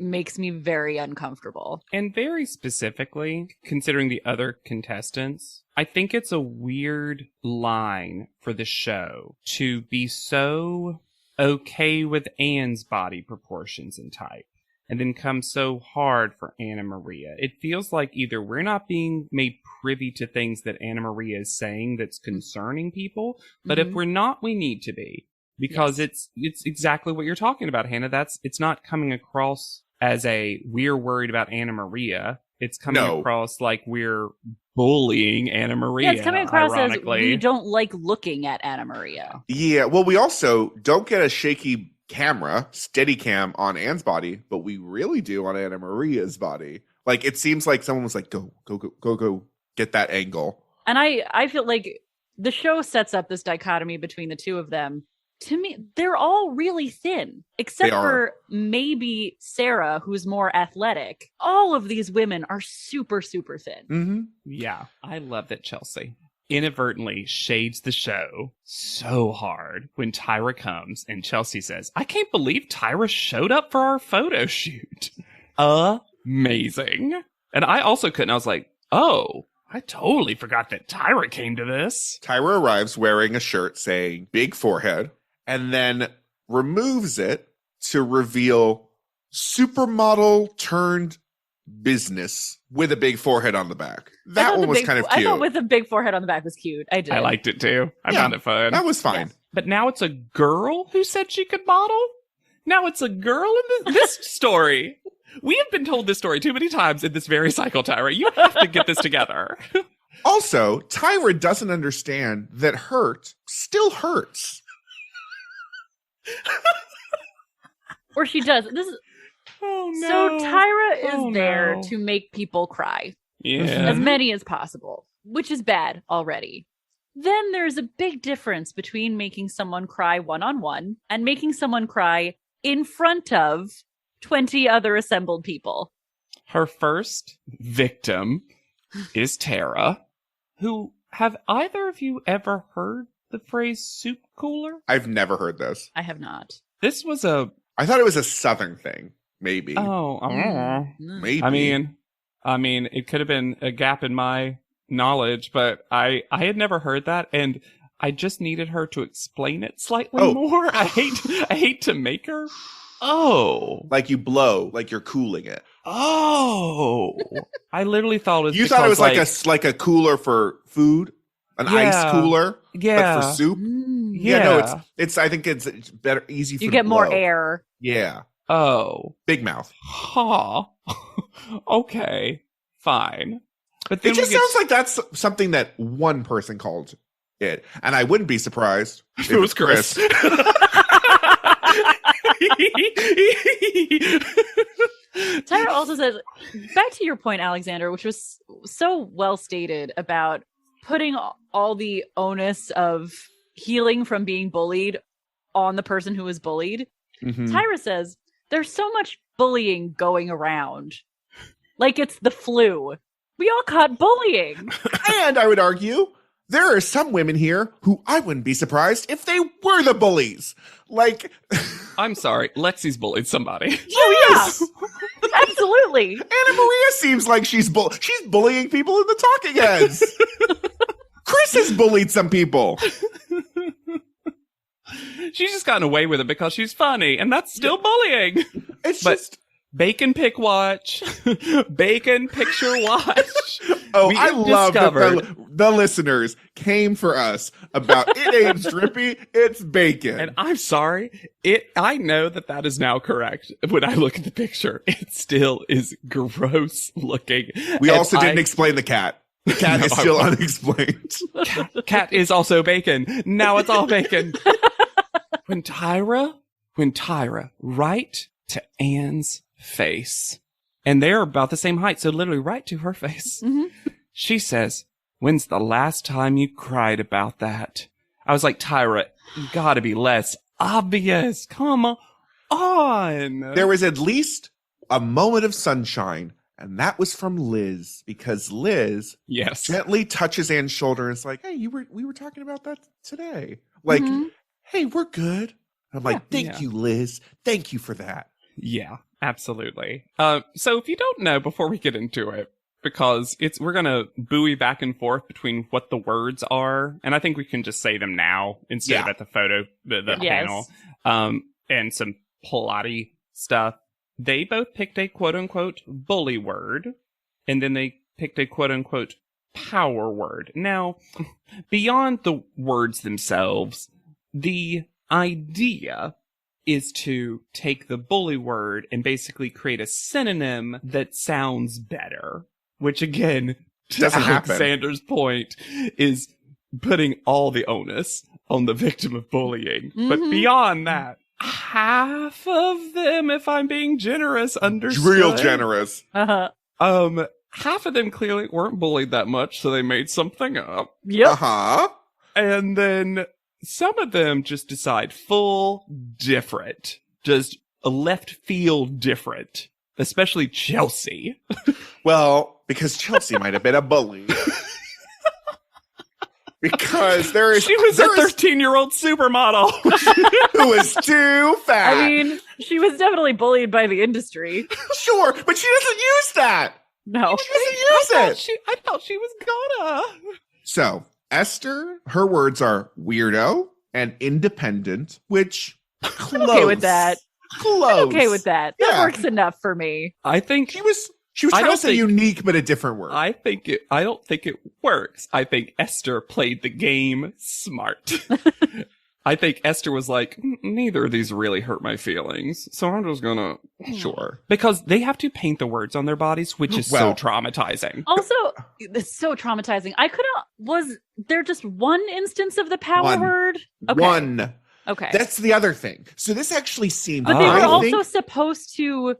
makes me very uncomfortable. And very specifically, considering the other contestants, I think it's a weird line for the show to be so okay with Anne's body proportions and type, and then come so hard for Anna Maria. It feels like either we're not being made privy to things that Anna Maria is saying that's concerning people, but if we're not, we need to be. Because it's exactly what you're talking about, Hannah. It's not coming across as we're worried about Anna Maria. It's coming across like we're bullying Anna Maria. Yeah, it's coming across as ironically. we don't like looking at Anna Maria. yeah. Well, we also don't get a shaky camera, steady cam on Anne's body, but we really do on Anna Maria's body. Like, it seems like someone was like, go, get that angle. And I feel like the show sets up this dichotomy between the two of them. To me, they're all really thin, except for maybe Sarah, who's more athletic. All of these women are super, super thin. Mm-hmm. Yeah, I love that Chelsea inadvertently shades the show so hard when Tyra comes and Chelsea says, I can't believe Tyra showed up for our photo shoot. Amazing. And I also couldn't. I was like, oh, I totally forgot that Tyra came to this. Tyra arrives wearing a shirt saying big forehead and then removes it to reveal supermodel turned business with a big forehead on the back. That one was kind of cute. I thought with a big forehead on the back was cute. I did. I liked it too. I found it fun. That was fine. Yes. But now it's a girl who said she could model? Now it's a girl in this story. We have been told this story too many times in this very cycle, Tyra. You have to get this together. Also, Tyra doesn't understand that hurt still hurts. Or she does. This is Oh no. so Tyra is there no. to make people cry. Yeah. As many as possible, which is bad already. Then there's a big difference between making someone cry one-on-one and making someone cry in front of 20 other assembled people. Her first victim is Tara, who have either of you ever heard the phrase soup cooler? I've never heard this. I have not. This was I thought it was a Southern thing. Maybe. Maybe. I mean, it could have been a gap in my knowledge, but I had never heard that, and I just needed her to explain it slightly more. I hate to make her. Oh, Like you blow, like you're cooling it. oh! I literally thought it was. You thought it was because, like a cooler for food, an ice cooler, yeah, but for soup. yeah. No, it's. I think it's better, easy. For You get more blow. air. Yeah, Oh, big mouth. huh. Okay, fine. But then It just we get sounds like that's something that one person called it, and I wouldn't be surprised if it was Chris. Tyra also says, back to your point, Alexander, which was so well stated about putting all the onus of healing from being bullied on the person who was bullied. Mhm. Tyra says, there's so much bullying going around. Like it's the flu. We all caught bullying. And I would argue there are some women here who I wouldn't be surprised if they were the bullies. Like, I'm sorry. Lexi's bullied somebody. Oh, yeah. Absolutely. Anna Maria seems like she's bullying people in the Talking Heads. Chris has bullied some people. She's just gotten away with it because she's funny, and that's still bullying. It's But- just... Bacon pick watch. Bacon picture watch. Oh, We I have love that discovered- the listeners came for us about it ain't drippy, it's bacon. And I'm sorry. I know that is now correct. When I look at the picture, it still is gross looking. We And also didn't explain the cat. The cat No, is I still won't. unexplained. Cat is also bacon. Now it's all bacon. When Tyra, right to Anne's face. And they're about the same height, so literally right to her face. Mhm. She says, "When's the last time you cried about that?" I was like, Tyra, you gotta be less obvious. Come on. There was at least a moment of sunshine, and that was from Liz, because Liz Yes. gently touches Anne's shoulder and is like, "Hey, we were talking about that today. Like, Mhm. hey, we're good." I'm like, "Thank Yeah. you, Liz. Thank you for that." Yeah, absolutely. So if you don't know, before we get into it, because we're gonna buoy back and forth between what the words are, and I think we can just say them now instead of Yeah. at the photo, the Yes. panel, and some plotty stuff. They both picked a quote unquote bully word, and then they picked a quote unquote power word. Now, beyond the words themselves, the idea is to take the bully word and basically create a synonym that sounds better. Which again, to Doesn't happen. Alexander's point, is putting all the onus on the victim of bullying. But Mhm. beyond that, half of them, if I'm being generous, understood. Real generous. Uh-huh. Half of them clearly weren't bullied that much, so they made something up. Yep. Uh-huh. And then some of them just decide full different. Just a left field different. Especially Chelsea. Well, because Chelsea might have been a bully. Because there is She was a there is 13-year-old supermodel. who is too fat. I mean, she was definitely bullied by the industry. Sure, but she doesn't use that. No. She doesn't use it. I thought she was gonna. So, Esther, her words are weirdo and independent, which close. I'm okay with that. Close. I'm okay with that. That Yeah. works enough for me. I think She was I trying to don't say think- unique, but a different word. I don't think it works. I think Esther played the game smart. I think Esther was like, neither of these really hurt my feelings, so I'm just gonna sure. Because they have to paint the words on their bodies, which is Well- so traumatizing. Also, it's so traumatizing. Was there just one instance of the power One. word? Okay. One. Okay. That's the other thing. So this actually seemed. But they were I also supposed to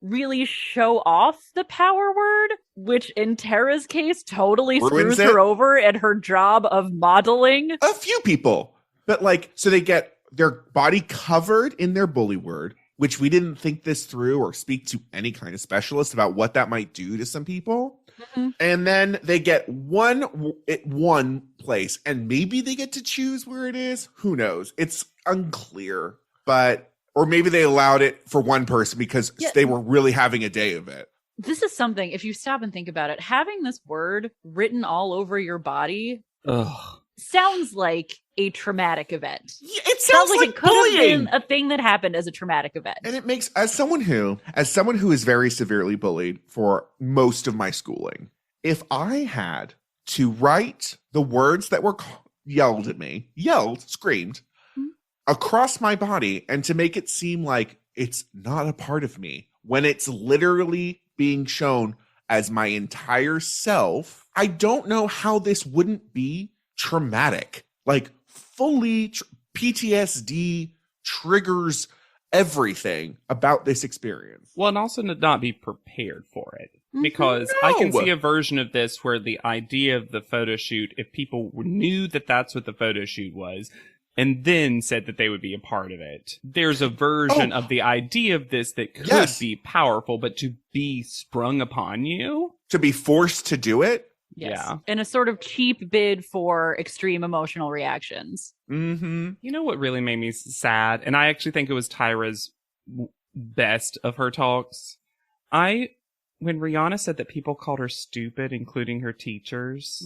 really show off the power word, which in Tara's case totally Ruins screws her it. over at her job of modeling. a few people, but like, so they get their body covered in their bully word, which we didn't think this through or speak to any kind of specialist about what that might do to some people. Mhm. And then they get one place, and maybe they get to choose where it is. Who knows? It's unclear, but or maybe they allowed it for one person because Yeah. they were really having a day of it. This is something, if you stop and think about it, having this word written all over your body Ugh. sounds like a traumatic event. Yeah, it sounds like it could bullying. have been a thing that happened as a traumatic event. And it makes, as someone who is very severely bullied for most of my schooling, if I had to write the words that were yelled at me, screamed Mhm. across my body, and to make it seem like it's not a part of me when it's literally being shown as my entire self, I don't know how this wouldn't be traumatic. Like fully PTSD triggers everything about this experience. Well, and also to not be prepared for it. Because I can No. see a version of this where the idea of the photo shoot, if people knew that that's what the photo shoot was, and then said that they would be a part of it, there's a version of the idea of this that could Yes. be powerful, but to be sprung upon you, To be forced to do it, Yes. Yeah. In a sort of cheap bid for extreme emotional reactions. Mm-hmm. You know what really made me sad? And I actually think it was Tyra's best of her talks. When Rihanna said that people called her stupid, including her teachers,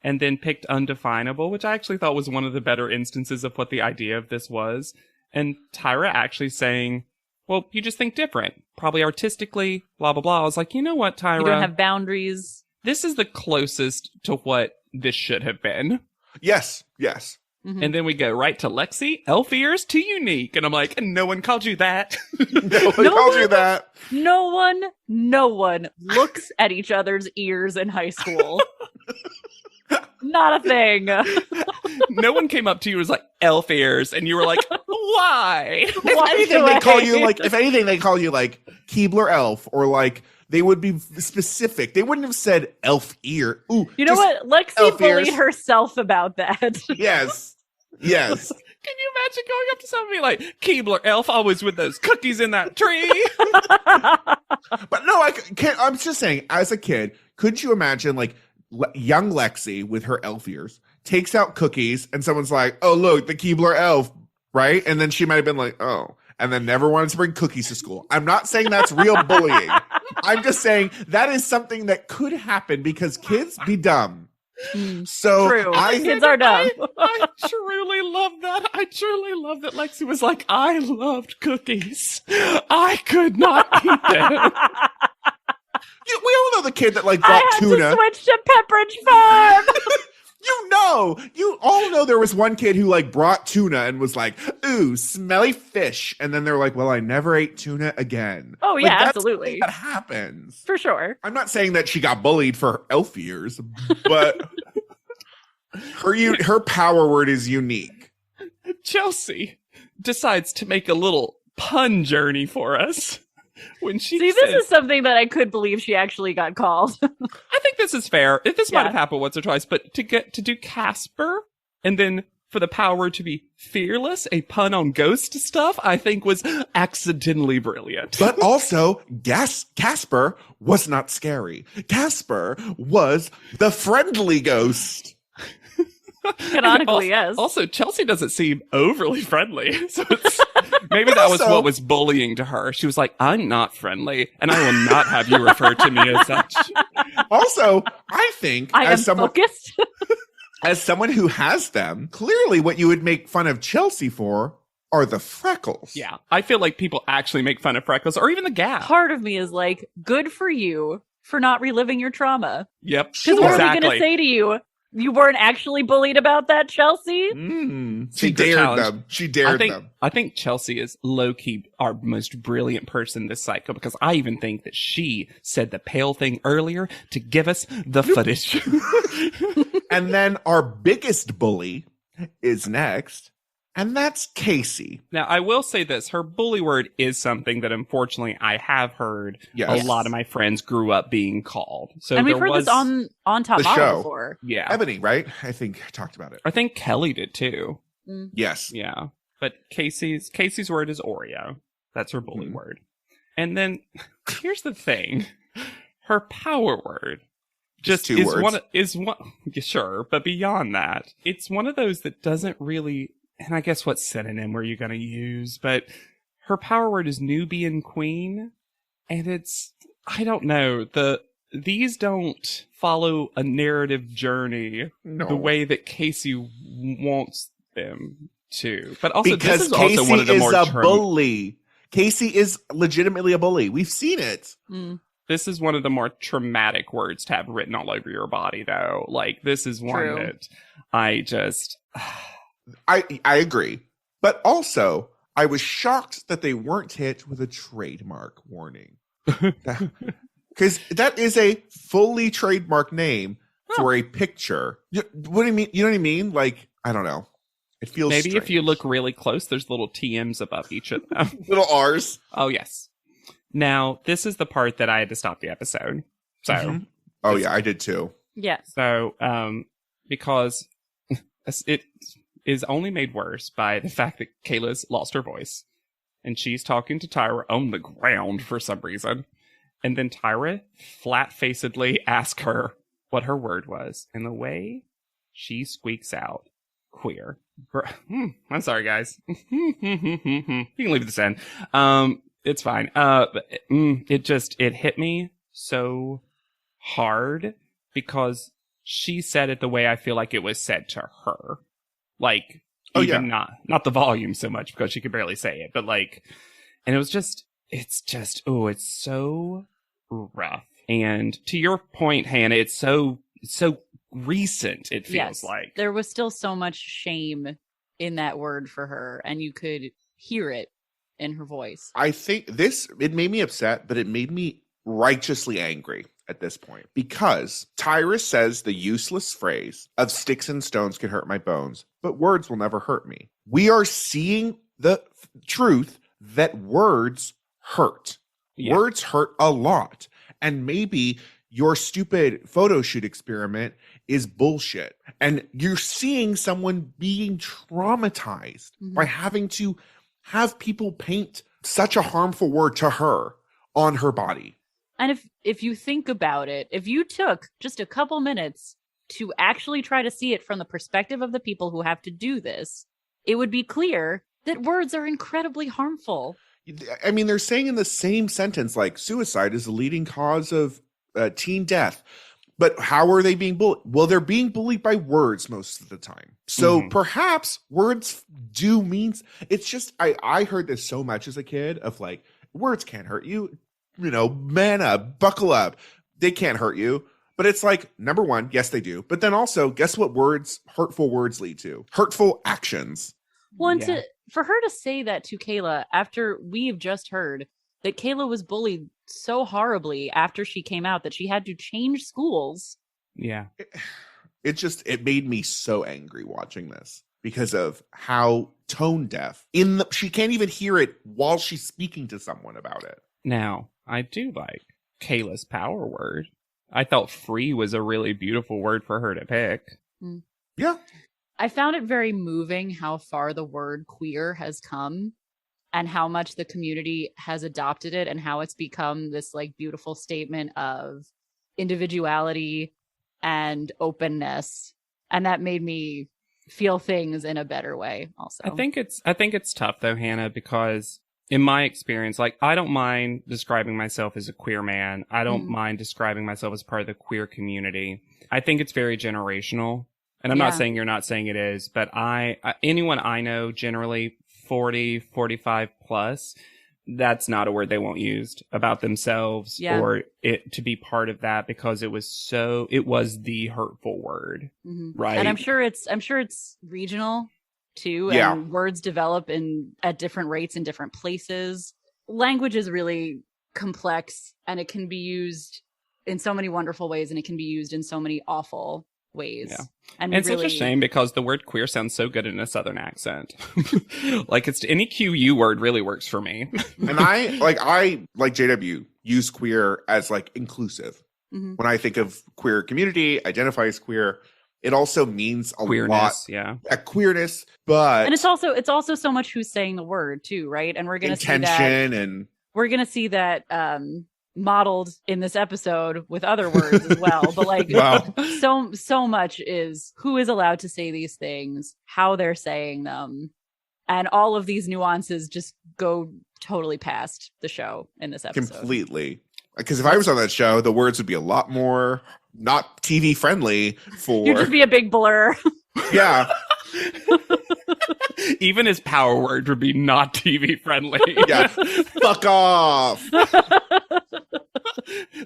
and then picked undefinable, which I actually thought was one of the better instances of what the idea of this was. And Tyra actually saying, well, you just think different. Probably artistically, blah, blah, blah. I was like, you know what, Tyra? You don't have boundaries. This is the closest to what this should have been. Yes, yes. Mhm. And then we go right to Lexi, elf ears to unique. And I'm like, no one called you that. No one called you that. No one looks at each other's ears in high school. Not a thing. No one came up to you and was like, elf ears. And you were like, why? Why If anything, do they call you I? like, if anything, they call you like Keebler elf, or like they would be specific. They wouldn't have said elf ear. Ooh, You know just what? Lexi elf bullied ears. herself about that. Yes. Yes. Can you imagine going up to somebody like, Keebler elf, always with those cookies in that tree? But no, I can't. I'm just saying, as a kid, could you imagine like young Lexi with her elf ears takes out cookies and someone's like, oh, look, the Keebler elf, right? And then she might have been like, oh, and then never wanted to bring cookies to school. I'm not saying that's real bullying. I'm just saying that is something that could happen because kids be dumb. So True. I Kids are dumb. I truly love that. I truly love that Lexi was like, I loved cookies. I could not eat them. we all know the kid that like I bought had tuna. to switch to Pepperidge Farm. You all know there was one kid who like brought tuna and was like, ooh, smelly fish. And then they're like, well, I never ate tuna again. Oh, Like, yeah, that's absolutely. something that happens. For sure. I'm not saying that she got bullied for her elf ears, but her power word is unique. Chelsea decides to make a little pun journey for us. When she See, says, this is something that I could believe she actually got called. I think this is fair. This might Yeah. have happened once or twice, but to do Casper and then for the power word to be fearless, a pun on ghost stuff, I think was accidentally brilliant. But also, Casper was not scary. Casper was the friendly ghost. Canonically, yes. Also, Chelsea doesn't seem overly friendly. So maybe that was Also- what was bullying to her. She was like, I'm not friendly, and I will not have you refer to me as such. Also, I think I am as someone focused. as someone who has them, clearly what you would make fun of Chelsea for are the freckles. Yeah, I feel like people actually make fun of freckles or even the gap. Part of me is like, good for you for not reliving your trauma. Yep, Because what are we exactly. going to say to you? You weren't actually bullied about that, Chelsea? She Secret dared challenge. them. She dared them. I think Chelsea is low-key our most brilliant person this cycle because I even think that she said the pale thing earlier to give us the footage. And then our biggest bully is next, and that's Casey. Now, I will say this. Her bully word is something that unfortunately I have heard Yes. a lot of my friends grew up being called. So And we've there heard was, this on Top The Model show. before. Yeah. Ebony, right? I think talked about it. I think Kelly did too. Yes. Yeah. But Casey's word is Oreo. That's her bully Mhm. word. And then here's the thing. Her power word just two is words. one yeah, sure, but beyond that, it's one of those that doesn't really, and I guess what synonym were you going to use, but her power word is Nubian Queen, and it's, I don't know, these don't follow a narrative journey No. the way that Casey wants them to. But also, Because this is Casey also one of the is more a bully. Casey is legitimately a bully. We've seen it. This is one of the more traumatic words to have written all over your body, though. Like, this is one True. that I just... I agree. But also, I was shocked that they weren't hit with a trademark warning. Because that is a fully trademark name for a picture. What do you mean? You know what I mean? Like, I don't know. It feels Maybe if strange. you look really close, there's little TMs above each of them. Little R's. Oh, yes. Now, this is the part that I had to stop the episode. So, Mhm. Oh, yeah, I did too. Yes. so, because it is only made worse by the fact that Kayla's lost her voice. And she's talking to Tyra on the ground for some reason. And then Tyra flat-facedly asks her, what her word was and the way she squeaks out queer. I'm sorry, guys. You can leave this in. It's fine. But it hit me so hard because she said it the way I feel like it was said to her. Like, not the volume so much because she could barely say it, but like, and it was just, it's so rough. And to your point, Hannah, it's so recent, it feels like. There was still so much shame in that word for her, and you could hear it in her voice. I think it made me upset, but it made me righteously angry at this point because Tyrus says the useless phrase of sticks and stones can hurt my bones, but words will never hurt me. We are seeing the truth that words hurt. Yeah. Words hurt a lot. And maybe your stupid photo shoot experiment is bullshit. And you're seeing someone being traumatized by having to have people paint such a harmful word to her on her body. And if you think about it, if you took just a couple minutes to actually try to see it from the perspective of the people who have to do this, it would be clear that words are incredibly harmful. I mean, they're saying in the same sentence, like, suicide is the leading cause of teen death. But how are they being bullied? Well, they're being bullied by words most of the time. So perhaps words do mean, it's just, I heard this so much as a kid of like, words can't hurt you. You know, man up, buckle up. They can't hurt you. But it's like, number one, yes, they do. But then also, guess what hurtful words lead to? Hurtful actions. Well, and for her to say that to Kayla after we've just heard that Kayla was bullied so horribly after she came out that she had to change schools. Yeah. It made me so angry watching this because of how tone deaf she can't even hear it while she's speaking to someone about it. Now, I do like Kayla's power word. I thought free was a really beautiful word for her to pick. Yeah. I found it very moving how far the word queer has come and how much the community has adopted it and how it's become this like beautiful statement of individuality and openness. And that made me feel things in a better way also. I think it's tough though, Hannah, because in my experience, like, I don't mind describing myself as a queer man. I don't mind describing myself as part of the queer community. I think it's very generational. And I'm not saying you're not saying it is, but anyone I know generally 40, 45 plus, that's not a word they won't use about themselves or it to be part of that because it was the hurtful word. Right. And I'm sure it's regional too. And words develop at different rates in different places. Language is really complex and it can be used in so many wonderful ways and it can be used in so many awful ways. Yeah. And it's such a shame because the word queer sounds so good in a Southern accent. Like any QU word really works for me. And I like JW use queer as like inclusive. When I think of queer community, identify as queer, it also means queerness, lot. Yeah. Queerness, but and it's also so much who's saying the word too, right? And we're gonna see that modeled in this episode with other words as well, but like so much is who is allowed to say these things, how they're saying them, and all of these nuances just go totally past the show in this episode completely. Because if I was on that show, the words would be a lot more not TV friendly for you'd just be a big blur. Yeah. Even his power word would be not TV friendly. Yeah. Fuck off.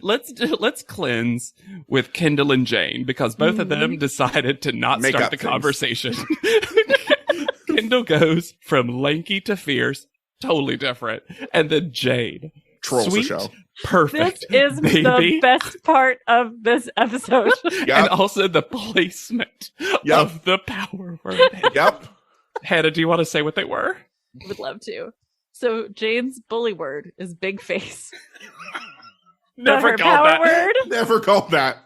Let's cleanse with Kendall and Jane because both of them decided to not start the conversation. Kendall goes from lanky to fierce, totally different. And then Jane, trolls sweet, the show. Perfect. This is the best part of this episode. And also the placement of the power word. Yep. Hannah, do you want to say what they were? Would love to. So Jane's bully word is big face. Never called that. Word, never called that.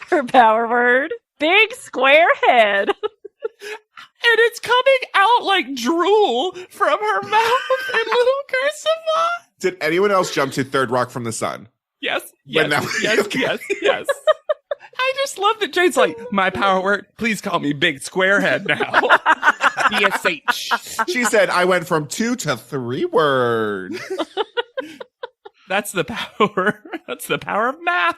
Her power word, big square head. And it's coming out like drool from her mouth in little cursive font. Did anyone else jump to Third Rock from the Sun? Yes. Yes. Yes. I just love that Jade's like, my power word, please call me Big Squarehead now. BSH. She said, I went from 2 to 3 words. That's the power. That's the power of math.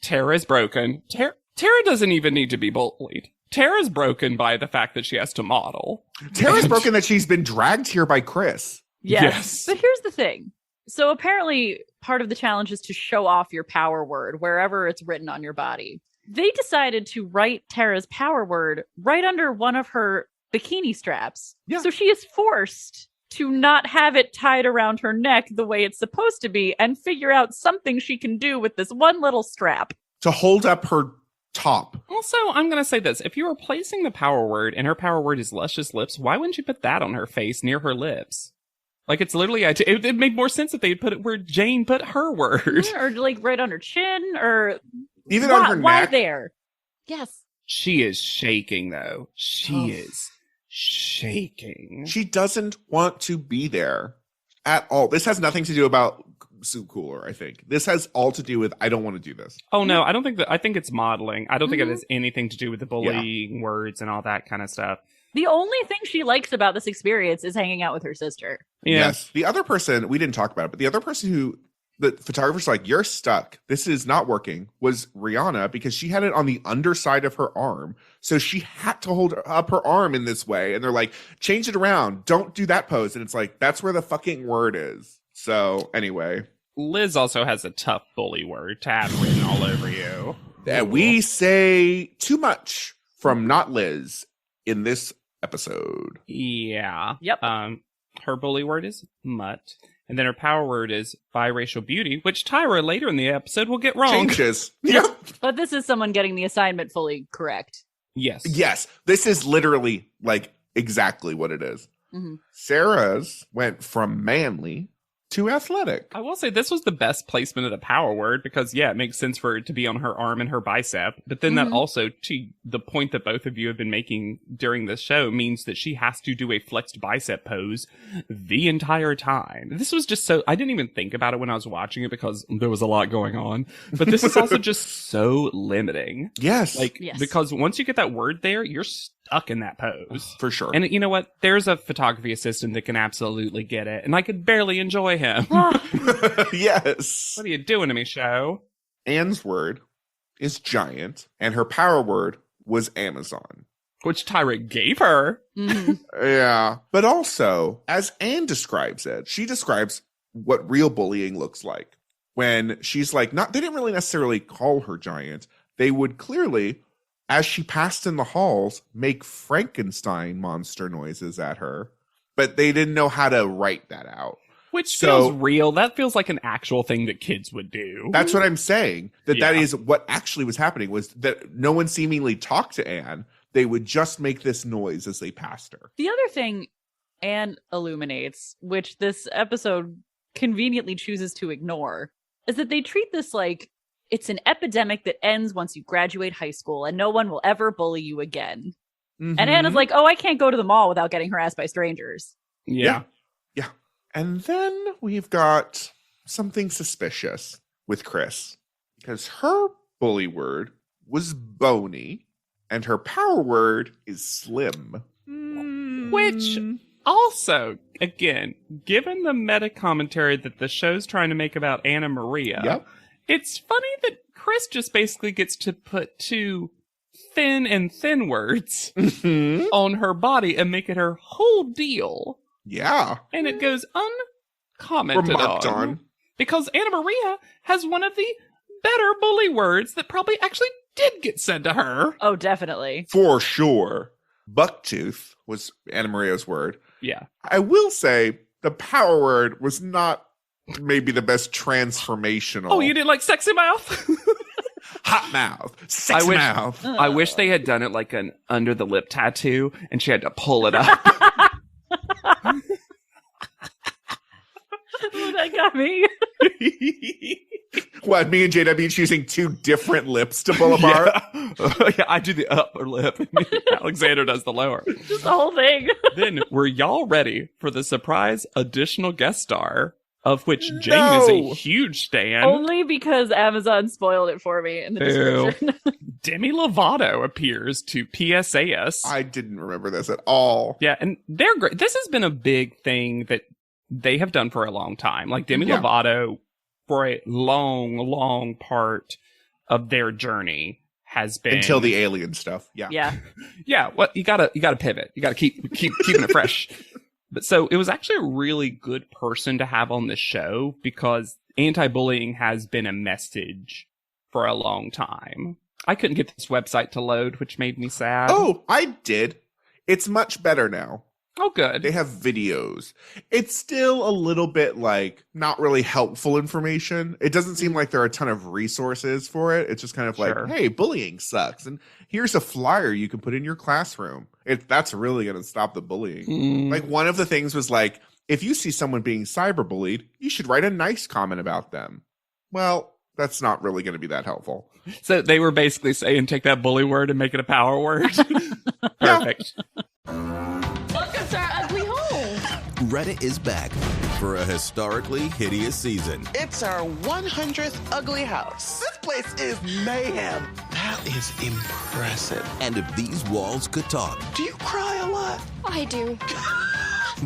Tara's broken. Tara doesn't even need to be bullied. Tara's broken by the fact that she has to model. Tara's broken that she's been dragged here by Chris. Yes. But here's the thing. So apparently part of the challenge is to show off your power word wherever it's written on your body. They decided to write Tara's power word right under one of her bikini straps. Yeah. So she is forced to not have it tied around her neck the way it's supposed to be and figure out something she can do with this one little strap. To hold up her top. Also, I'm going to say this. If you were placing the power word and her power word is luscious lips, why wouldn't you put that on her face near her lips? Like, it's literally, it made more sense if they'd put it where Jane put her word. Or like right on her chin or Even on her neck. Why there? Yes. She is shaking, though. She is shaking. She doesn't want to be there at all. This has nothing to do about Sue Cooler, I think. This has all to do with, I don't want to do this. Oh, no, I don't think that. I think it's modeling. I don't think it has anything to do with the bullying words and all that kind of stuff. The only thing she likes about this experience is hanging out with her sister. Yeah. Yes. The other person, we didn't talk about it, but the other person who the photographer's like, you're stuck. This is not working, was Rihanna, because she had it on the underside of her arm. So she had to hold up her arm in this way. And they're like, change it around. Don't do that pose. And it's like, that's where the fucking word is. So anyway. Liz also has a tough bully word to have written all over you. We say too much from not Liz in this episode. Yeah. Yep. Her bully word is mutt. And then her power word is biracial beauty, which Tyra later in the episode will get wrong. Changes. Yep. But this is someone getting the assignment fully correct. Yes. Yes. This is literally like exactly what it is. Mm-hmm. Sarah's went from manly to athletic. I will say this was the best placement of the power word because, yeah, it makes sense for it to be on her arm and her bicep. But then that also, to the point that both of you have been making during this show, means that she has to do a flexed bicep pose the entire time. This was just so, I didn't even think about it when I was watching it because there was a lot going on. But this is also just so limiting. Yes. Because once you get that word there, you're stuck in that pose. For sure. And you know what? There's a photography assistant that can absolutely get it. And I could barely enjoy him. Yes. What are you doing to me, show? Anne's word is giant, and her power word was Amazon. Which Tyra gave her. Mm-hmm. Yeah. But also, as Anne describes it, she describes what real bullying looks like. When she's like, they didn't really necessarily call her giant. They would clearly, as she passed in the halls, make Frankenstein monster noises at her. But they didn't know how to write that out. Which feels real. That feels like an actual thing that kids would do. That's what I'm saying. That is what actually was happening, was that no one seemingly talked to Anne. They would just make this noise as they passed her. The other thing Anne illuminates, which this episode conveniently chooses to ignore, is that they treat this like it's an epidemic that ends once you graduate high school and no one will ever bully you again. Mm-hmm. And Anna's like, oh, I can't go to the mall without getting harassed by strangers. Yeah. And then we've got something suspicious with Chris, because her bully word was bony and her power word is slim. Which also, again, given the meta commentary that the show's trying to make about Anna Maria, it's funny that Chris just basically gets to put two thin words on her body and make it her whole deal. Yeah. And it goes uncommented on. Because Anna Maria has one of the better bully words that probably actually did get said to her. Oh, definitely. For sure. Bucktooth was Anna Maria's word. Yeah. I will say the power word was not maybe the best transformational. Oh, you didn't like sexy mouth? Hot mouth. Sexy mouth. I wish they had done it like an under the lip tattoo and she had to pull it up. Oh, that got me. What, me and JW choosing two different lips to pull apart? Yeah, I do the upper lip and Alexander does the lower. Just the whole thing. Then, were y'all ready for the surprise additional guest star of which Jane is a No! huge stan. Only because Amazon spoiled it for me in the description. Demi Lovato appears to PSAS. I didn't remember this at all. Yeah, and they're great. This has been a big thing that they have done for a long time. Like Demi Yeah. Lovato, for a long, long part of their journey, has been Until the alien stuff. Yeah. Yeah. Yeah, well, you gotta pivot. You gotta keep keeping it fresh. But so it was actually a really good person to have on the show because anti-bullying has been a message for a long time. I couldn't get this website to load, which made me sad. Oh, I did. It's much better now. Oh, good. They have videos. It's still a little bit like not really helpful information. It doesn't seem like there are a ton of resources for it. It's just kind of like, Sure. hey, bullying sucks. And here's a flyer you can put in your classroom. That's really going to stop the bullying. Mm. Like one of the things was like, if you see someone being cyberbullied, you should write a nice comment about them. Well, that's not really going to be that helpful. So they were basically saying, take that bully word and make it a power word. Perfect. Welcome to our ugly home. Reddit is back for a historically hideous season. It's our 100th ugly house. This place is mayhem. That is impressive. And if these walls could talk, Do you cry a lot? I do.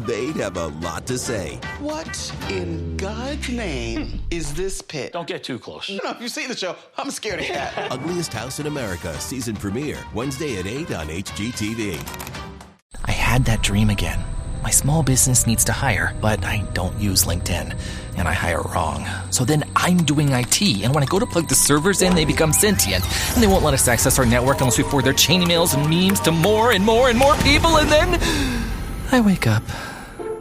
they'd have a lot to say. What in God's name is this pit? Don't get too close. You know, if you see the show, I'm scared of cat. Ugliest House in America season premiere Wednesday at 8 on HGTV. I had that dream again. My small business needs to hire, but I don't use LinkedIn. And I hire wrong. So then I'm doing IT, and when I go to plug the servers in, they become sentient. And they won't let us access our network unless we forward their chain emails and memes to more and more and more people, and then I wake up.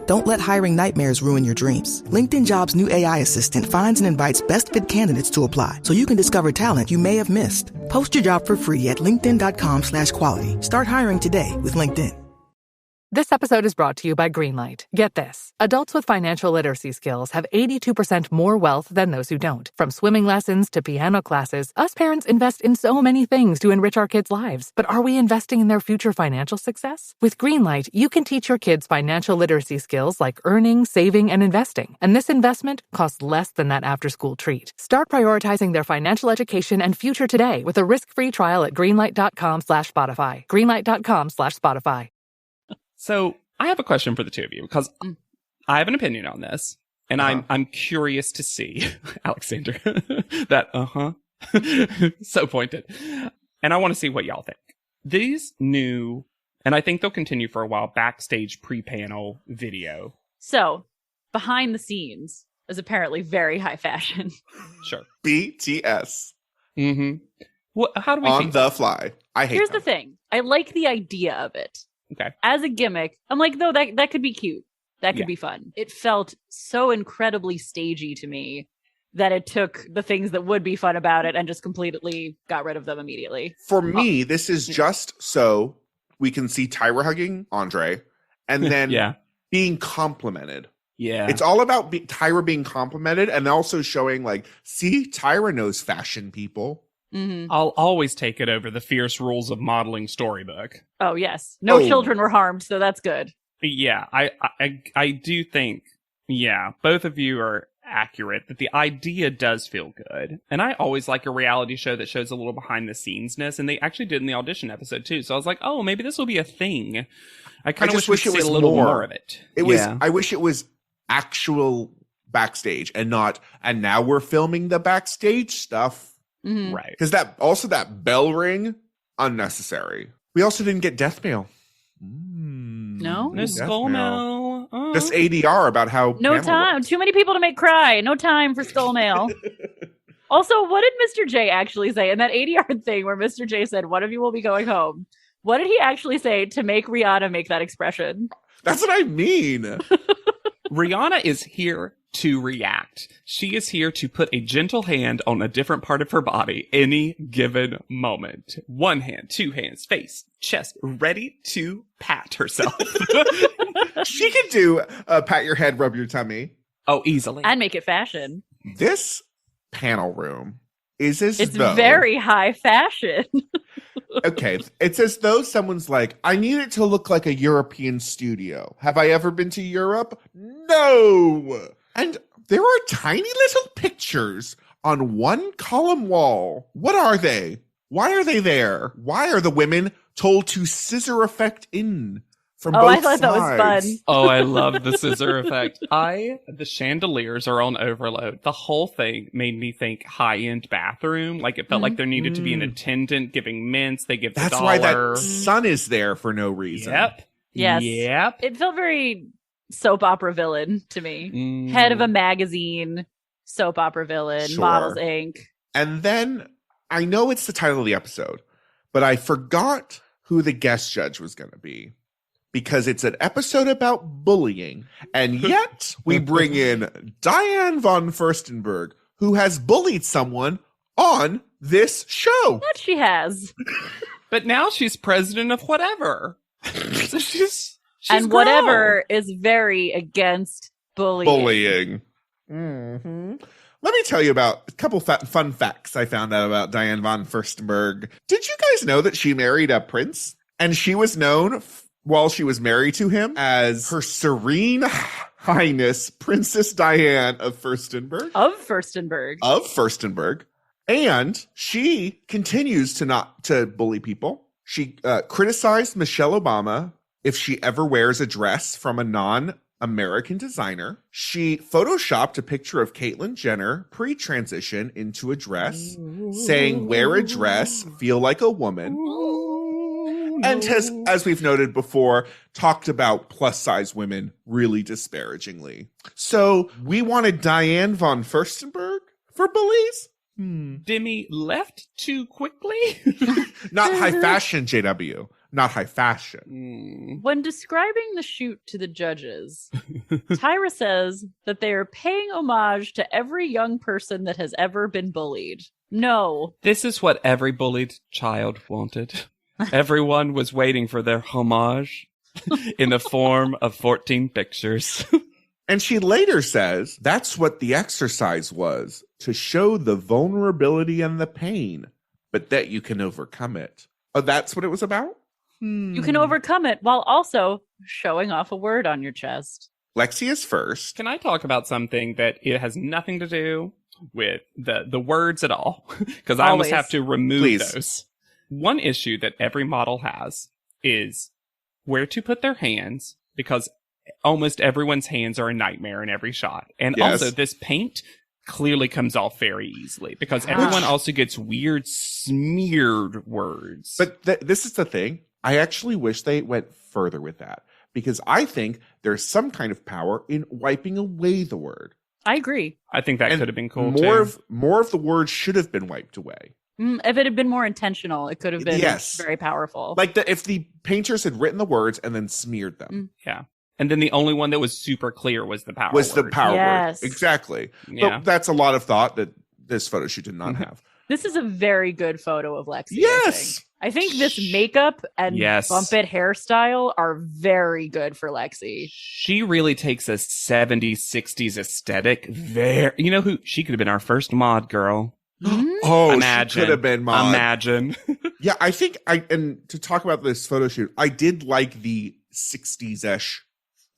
Don't let hiring nightmares ruin your dreams. LinkedIn Jobs' new AI assistant finds and invites best fit candidates to apply so you can discover talent you may have missed. Post your job for free at linkedin.com/quality. Start hiring today with LinkedIn. This episode is brought to you by Greenlight. Get this. Adults with financial literacy skills have 82% more wealth than those who don't. From swimming lessons to piano classes, us parents invest in so many things to enrich our kids' lives. But are we investing in their future financial success? With Greenlight, you can teach your kids financial literacy skills like earning, saving, and investing. And this investment costs less than that after-school treat. Start prioritizing their financial education and future today with a risk-free trial at greenlight.com/Spotify. Greenlight.com/Spotify. So I have a question for the two of you because I have an opinion on this, and I'm curious to see, Alexander, that so pointed, and I want to see what y'all think. These new, and I think they'll continue for a while, backstage pre-panel video. So, behind the scenes is apparently very high fashion. Sure. BTS. Mm-hmm. How do we On think? the fly. I hate Here's them. the thing. I like the idea of it. Okay. As a gimmick, I'm like, though, that could be cute. That could be fun. It felt so incredibly stagey to me that it took the things that would be fun about it and just completely got rid of them immediately. For me, this is just so we can see Tyra hugging Andre and then being complimented. Yeah. It's all about Tyra being complimented and also showing like, see, Tyra knows fashion people. Mm-hmm. I'll always take it over the fierce rules of modeling storybook. Oh, yes. No children were harmed, so that's good. Yeah, I do think, both of you are accurate, that the idea does feel good. And I always like a reality show that shows a little behind the scenes-ness, and they actually did in the audition episode too. So I was like, oh, maybe this will be a thing. I kind of wish it was a little more of it. I wish it was actual backstage and not, and now we're filming the backstage stuff. Mm-hmm. Right. Because that bell ring, unnecessary. We also didn't get death mail. No? No skull mail. Just ADR about how No Pamela time. looks. Too many people to make cry. No time for skull mail. Also, what did Mr. J actually say in that ADR thing where Mr. J said, one of you will be going home? What did he actually say to make Rihanna make that expression? That's what I mean. Rihanna is here to react. She is here to put a gentle hand on a different part of her body any given moment. One hand, two hands, face, chest, ready to pat herself. She could do pat your head, rub your tummy. Oh, easily. And make it fashion. This panel room is as It's though... very high fashion. Okay, it's as though someone's like, I need it to look like a European studio. Have I ever been to Europe? No! And there are tiny little pictures on one column wall. What are they? Why are they there? Why are the women told to scissor effect in from both I thought sides? that was fun. Oh, I love the scissor effect. The chandeliers are on overload. The whole thing made me think high-end bathroom. Like, it felt like there needed to be an attendant giving mints. They give the That's dollar. why that sun is there for no reason. Yep. Yes. Yep. It felt very soap opera villain to me. Head of a magazine, soap opera villain, Sure. Models Inc. And then I know it's the title of the episode, but I forgot who the guest judge was going to be because it's an episode about bullying. And yet we bring in Diane von Furstenberg, who has bullied someone on this show. That she has. But now she's president of whatever. So she's and grown. whatever is very against bullying. Mm-hmm. Let me tell you about a couple fun facts I found out about Diane von Furstenberg. Did you guys know that she married a prince? And she was known while she was married to him as Her Serene Highness Princess Diane of Furstenberg. Of Furstenberg. And she continues to not to bully people. She criticized Michelle Obama if she ever wears a dress from a non-American designer. She photoshopped a picture of Caitlyn Jenner pre-transition into a dress, saying, "Wear a dress, feel like a woman." And has, as we've noted before, talked about plus-size women really disparagingly. So we wanted Diane von Furstenberg for bullies? Demi left too quickly? Not high fashion, JW. Not high fashion. When describing the shoot to the judges, Tyra says that they are paying homage to every young person that has ever been bullied. No. This is what every bullied child wanted. Everyone was waiting for their homage in the form of 14 pictures. And she later says that's what the exercise was, to show the vulnerability and the pain, but that you can overcome it. Oh, that's what it was about? You can overcome it while also showing off a word on your chest. Lexi is first. Can I talk about something that it has nothing to do with the words at all? Because I almost have to remove those. One issue that every model has is where to put their hands, because almost everyone's hands are a nightmare in every shot. And also this paint clearly comes off very easily because everyone also gets weird smeared words. But this is the thing. I actually wish they went further with that because I think there's some kind of power in wiping away the word. I agree. I think that could have been cool More of the word should have been wiped away. If it had been more intentional, it could have been very powerful. Like if the painters had written the words and then smeared them. Yeah. And then the only one that was super clear was the power word. Exactly. Yeah. But that's a lot of thought that this photo shoot did not have. This is a very good photo of Lexi. Yes. I think this makeup and bump it hairstyle are very good for Lexi. She really takes a 70s, 60s aesthetic. You know who? She could have been our first mod girl. Oh, imagine. She could have been mod. Imagine. Yeah, I think and to talk about this photo shoot, I did like the 60s-ish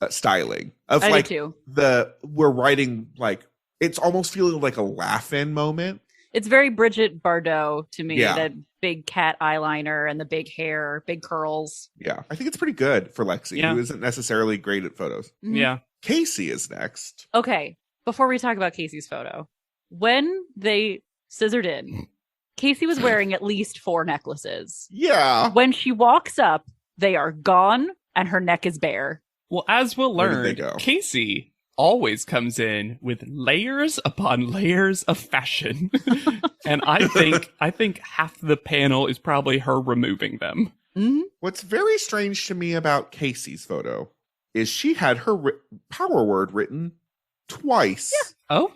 styling of I like do too. We're writing like it's almost feeling like a laugh-in moment. It's very Bridget Bardot to me. Yeah. That big cat eyeliner and the big hair, big curls. Yeah, I think it's pretty good for Lexi, who isn't necessarily great at photos. Mm-hmm. Yeah. Casey is next. Okay, before we talk about Casey's photo, when they scissored in, Casey was wearing at least 4 necklaces. Yeah. When she walks up, they are gone and her neck is bare. Well, as we'll Where did they learn, go? Casey always comes in with layers upon layers of fashion. And I think half the panel is probably her removing them. Mm-hmm. What's very strange to me about Casey's photo is she had her power word written twice. Yeah. Oh,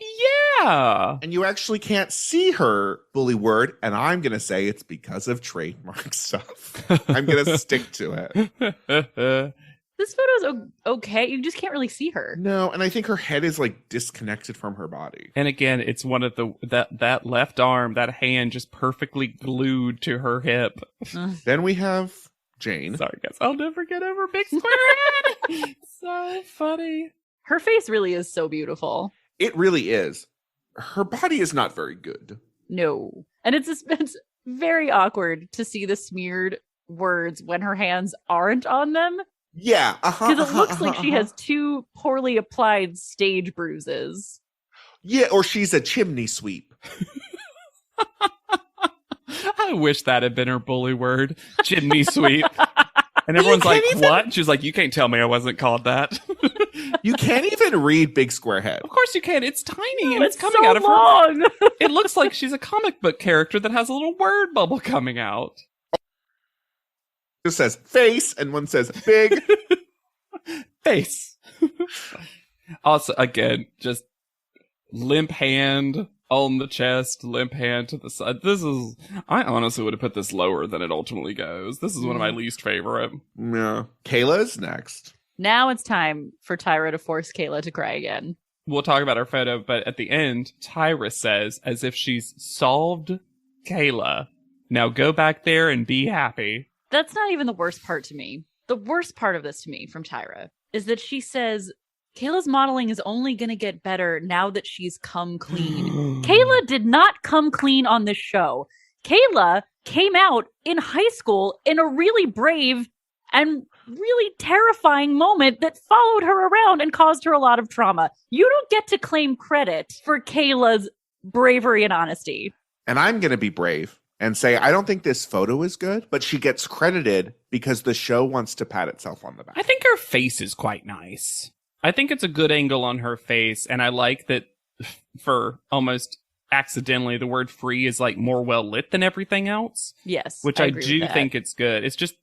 yeah. And you actually can't see her bully word, and I'm going to say it's because of trademark stuff. I'm going to stick to it. This photo's okay. You just can't really see her. No, and I think her head is like disconnected from her body. And again, it's one of that left arm, that hand just perfectly glued to her hip. Then we have Jane. Sorry, guys. I'll never get over big square head. So funny. Her face really is so beautiful. It really is. Her body is not very good. No. And it's very awkward to see the smeared words when her hands aren't on them. Yeah. Because it looks like she has 2 poorly applied stage bruises. Yeah, or she's a chimney sweep. I wish that had been her bully word. Chimney sweep. And everyone's like, what? She was like, you can't tell me I wasn't called that. You can't even read Big Square Head. Of course you can. It's tiny and it's coming so out of long. her. It looks like she's a comic book character that has a little word bubble coming out. It says face and one says big. Face. Also, again, just limp hand on the chest, limp hand to the side. I honestly would have put this lower than it ultimately goes. This is one of my least favorite. Yeah. Kayla's next. Now it's time for Tyra to force Kayla to cry again. We'll talk about our photo, but at the end, Tyra says, as if she's solved Kayla, now go back there and be happy. That's not even the worst part to me. The worst part of this to me from Tyra is that she says, Kayla's modeling is only going to get better now that she's come clean. Kayla did not come clean on this show. Kayla came out in high school in a really brave and really terrifying moment that followed her around and caused her a lot of trauma. You don't get to claim credit for Kayla's bravery and honesty. And I'm going to be brave and say, I don't think this photo is good, but she gets credited because the show wants to pat itself on the back. I think her face is quite nice. I think it's a good angle on her face, and I like that for almost accidentally, the word free is like more well lit than everything else. Yes. Which I do think it's good. It's just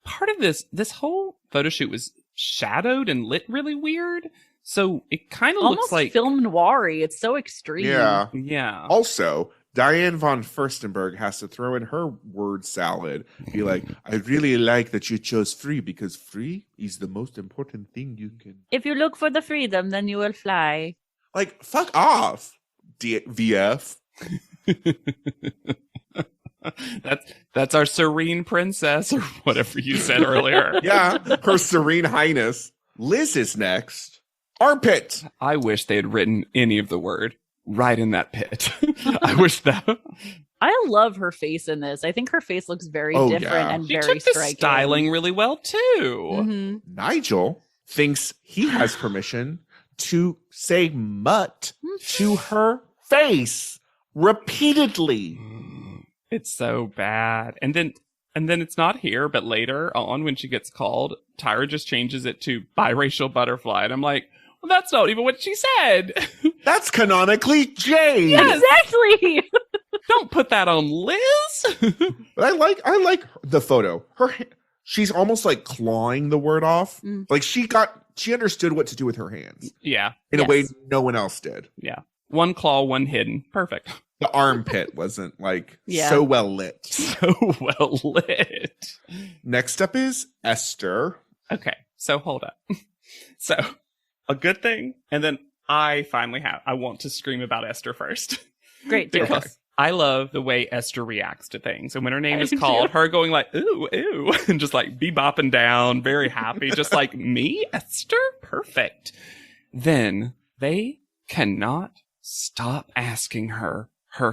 part of this whole photo shoot was shadowed and lit really weird. So it kind of looks like film noir-y. It's so extreme. Yeah. Yeah. Also, Diane von Furstenberg has to throw in her word salad. Be like, I really like that you chose free because free is the most important thing you can. If you look for the freedom, then you will fly. Like, fuck off, VF. That's our serene princess or whatever you said earlier. Yeah, her serene highness. Liz is next. Armpit. I wish they had written any of the word right in that pit. I wish that. I love her face in this. I think her face looks very different and she very took the striking. styling really well too. Mm-hmm. Nigel thinks he has permission to say mutt to her face repeatedly. It's so bad. And then it's not here, but later on when she gets called, Tyra just changes it to biracial butterfly. And I'm like, well, that's not even what she said. That's canonically Jade. Yeah, exactly. Don't put that on Liz. But I like the photo. She's almost like clawing the word off. Like she understood what to do with her hands. Yeah. In a way no one else did. Yeah. One claw, one hidden. Perfect. The armpit wasn't like so well lit. So well lit. Next up is Esther. Okay. So hold up. So a good thing. And then I want to scream about Esther first. Great. Because I love the way Esther reacts to things. And when her name is called, her going like, ooh, ooh, and just like bebopping down, very happy. Just like, me, Esther? Perfect. Then they cannot stop asking her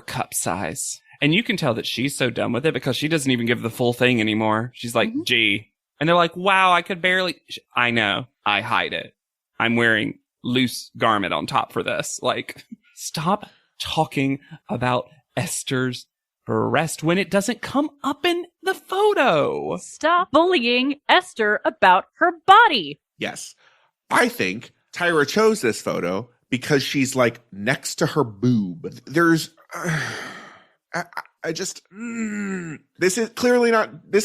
cup size. And you can tell that she's so done with it because she doesn't even give the full thing anymore. She's like, G. And they're like, wow, I could barely. I know. I hide it. I'm wearing loose garment on top for this. Like, stop talking about Esther's breast when it doesn't come up in the photo. Stop bullying Esther about her body. Yes. I think Tyra chose this photo because she's like next to her boob. There's, this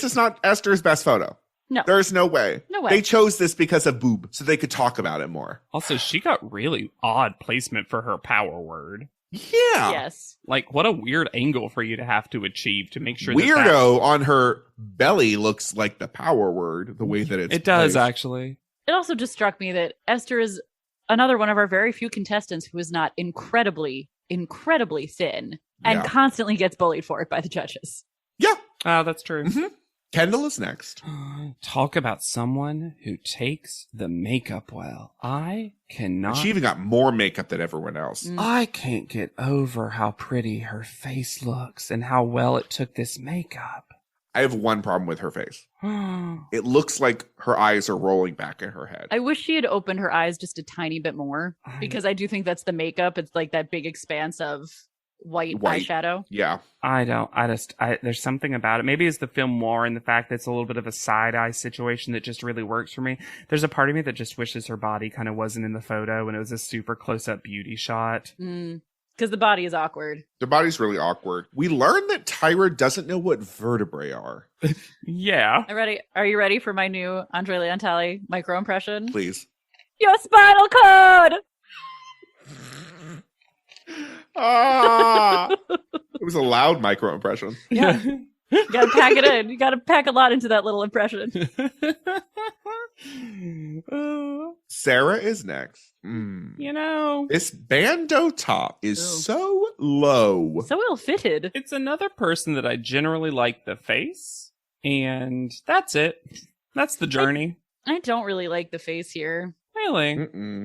is not Esther's best photo. No. There's no way. No way. They chose this because of boob so they could talk about it more. Also, she got really odd placement for her power word. Yeah. Yes. Like, what a weird angle for you to have to achieve to make sure Weirdo on her belly looks like the power word, the way that it does placed. Actually. It also just struck me that Esther is another one of our very few contestants who is not incredibly thin and constantly gets bullied for it by the judges. Yeah. Oh, that's true. Mm-hmm. Kendall is next. Talk about someone who takes the makeup well. I cannot. She even got more makeup than everyone else. I can't get over how pretty her face looks and how well it took this makeup. I have one problem with her face. It looks like her eyes are rolling back in her head. I wish she had opened her eyes just a tiny bit more, because I do think that's the makeup. It's like that big expanse of white eyeshadow. Yeah. There's something about it. Maybe it's the film noir and the fact that it's a little bit of a side eye situation that just really works for me. There's a part of me that just wishes her body kind of wasn't in the photo and it was a super close up beauty shot. Because the body is awkward. The body's really awkward. We learned that Tyra doesn't know what vertebrae are. Yeah. Are you ready for my new Andre Leontali micro impression? Please. Your spinal cord! It was a loud micro impression. Yeah. You gotta pack it in. You gotta pack a lot into that little impression. Sarah is next. You know, this bandeau top is so low. So ill-fitted. It's another person that I generally like the face, and that's it. That's the journey. I don't really like the face here. Really?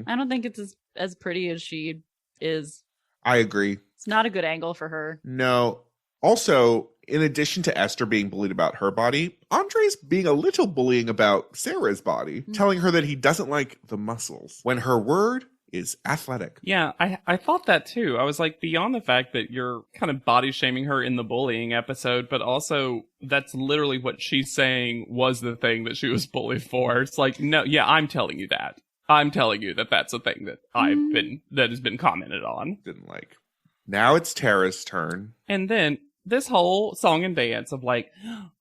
I don't think it's as pretty as she is. I agree. It's not a good angle for her. No. Also, in addition to Esther being bullied about her body, Andre's being a little bullying about Sarah's body, telling her that he doesn't like the muscles, when her word is athletic. Yeah, I thought that too. I was like, beyond the fact that you're kind of body shaming her in the bullying episode, but also that's literally what she's saying was the thing that she was bullied for. It's like, no, yeah, I'm telling you that. I'm telling you that that's a thing that that has been commented on. Didn't like. Now it's Tara's turn. And then this whole song and dance of like,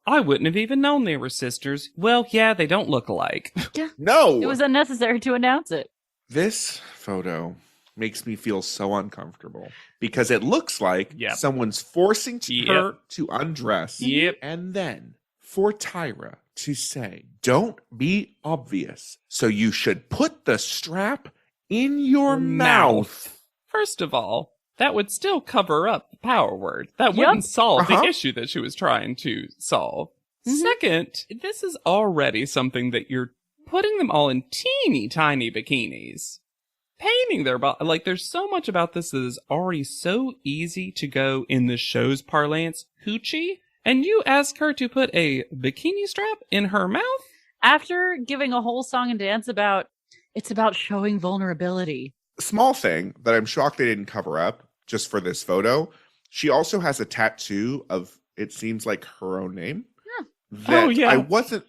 I wouldn't have even known they were sisters. Well, yeah, they don't look alike. Yeah. No. It was unnecessary to announce it. This photo makes me feel so uncomfortable because it looks like someone's forcing her to undress. And then for Tyra to say, don't be obvious. So you should put the strap in your mouth. First of all, that would still cover up the power word. That wouldn't solve the issue that she was trying to solve. Second, this is already something that you're putting them all in teeny tiny bikinis. Painting their body. Like, there's so much about this that is already so easy to go in the show's parlance, hoochie. And you ask her to put a bikini strap in her mouth? After giving a whole song and dance about, it's about showing vulnerability. Small thing that I'm shocked they didn't cover up just for this photo. She also has a tattoo of, it seems like her own name. I wasn't,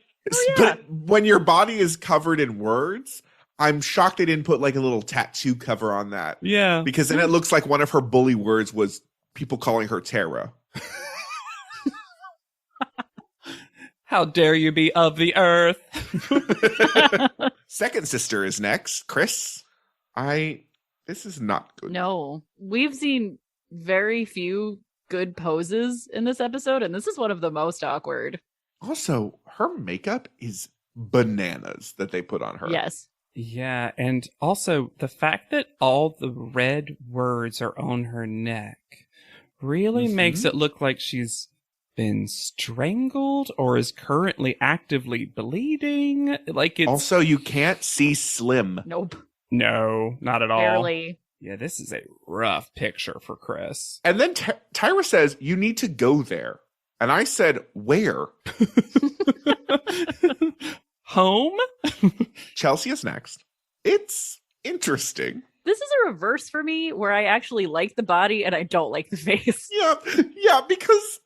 but when your body is covered in words, I'm shocked they didn't put like a little tattoo cover on that. Yeah. Because then it looks like one of her bully words was people calling her Tara. How dare you be of the earth? Second sister is next. Chris. This is not good. No. We've seen very few good poses in this episode, and this is one of the most awkward. Also, her makeup is bananas that they put on her. Yes. Yeah, and also the fact that all the red words are on her neck really makes it look like she's been strangled or is currently actively bleeding. Like, it's also, you can't see Slim. Nope. No, not at all. Barely. Yeah, this is a rough picture for Chris. And then Tyra says, you need to go there. And I said, where? Home? Chelsea is next. It's interesting. This is a reverse for me where I actually like the body and I don't like the face. Yeah, because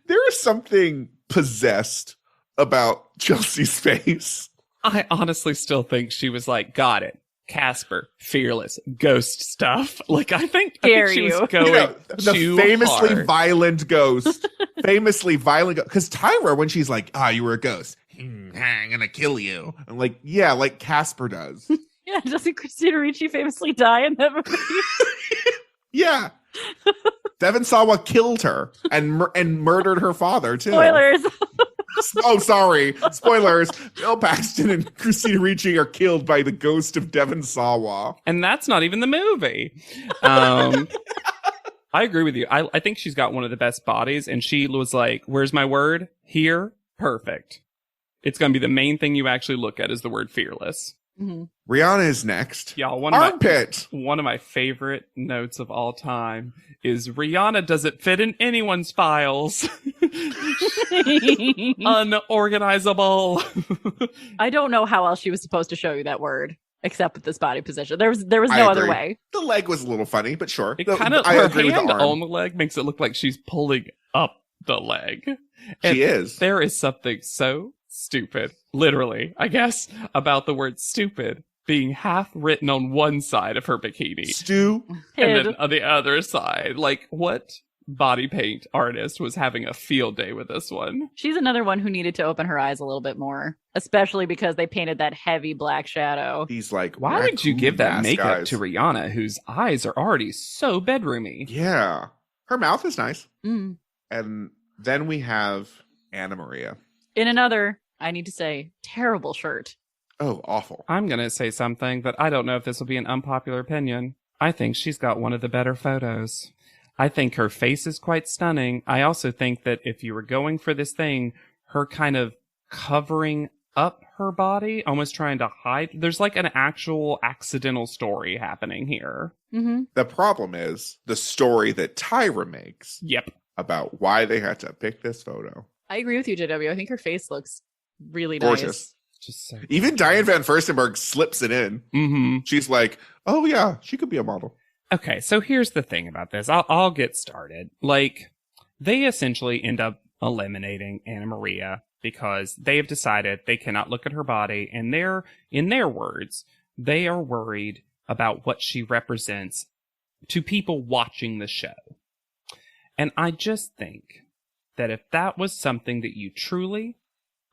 there is something possessed about Chelsea's face. I honestly still think she was like, got it. Casper, fearless, ghost stuff. Like, I think she was going the famously violent ghost. Famously violent ghost. Because Tyra, when she's like, you were a ghost. I'm gonna kill you. I'm like, yeah, like Casper does. Yeah, doesn't Christina Ricci famously die in that movie? Yeah. Devon Sawa killed her and murdered her father, too. Spoilers. Oh, sorry. Spoilers. Bill Paxton and Christina Ricci are killed by the ghost of Devon Sawa. And that's not even the movie. I agree with you. I think she's got one of the best bodies. And she was like, where's my word? Here. Perfect. It's going to be the main thing you actually look at is the word fearless. Mm-hmm. Rihanna is next. Y'all, Armpit. One of my favorite notes of all time is Rihanna doesn't fit in anyone's files. Unorganizable. I don't know how else she was supposed to show you that word except with this body position. There was no other way. The leg was a little funny, but sure. I agree with the arm. On the leg makes it look like she's pulling up the leg. And she is. There is something so stupid, literally, I guess, about the word stupid being half written on one side of her bikini. And then on the other side. Like, what body paint artist was having a field day with this one? She's another one who needed to open her eyes a little bit more, especially because they painted that heavy black shadow. He's like, why would you give that makeup to Rihanna, whose eyes are already so bedroomy? Yeah. Her mouth is nice. Mm. And then we have Anna Maria. In another, I need to say, terrible shirt. Oh, awful. I'm going to say something, but I don't know if this will be an unpopular opinion. I think she's got one of the better photos. I think her face is quite stunning. I also think that if you were going for this thing, her kind of covering up her body, almost trying to hide, there's like an actual accidental story happening here. Mm-hmm. The problem is the story that Tyra makes. Yep. About why they had to pick this photo. I agree with you, JW. I think her face looks really gorgeous. Nice. Just so even Diane Van Furstenberg slips it in. Mm-hmm. She's like, oh yeah, she could be a model. Okay, so here's the thing about this. I'll get started. Like, they essentially end up eliminating Anna Maria because they have decided they cannot look at her body, and in their words, they are worried about what she represents to people watching the show. And I just think that if that was something that you truly,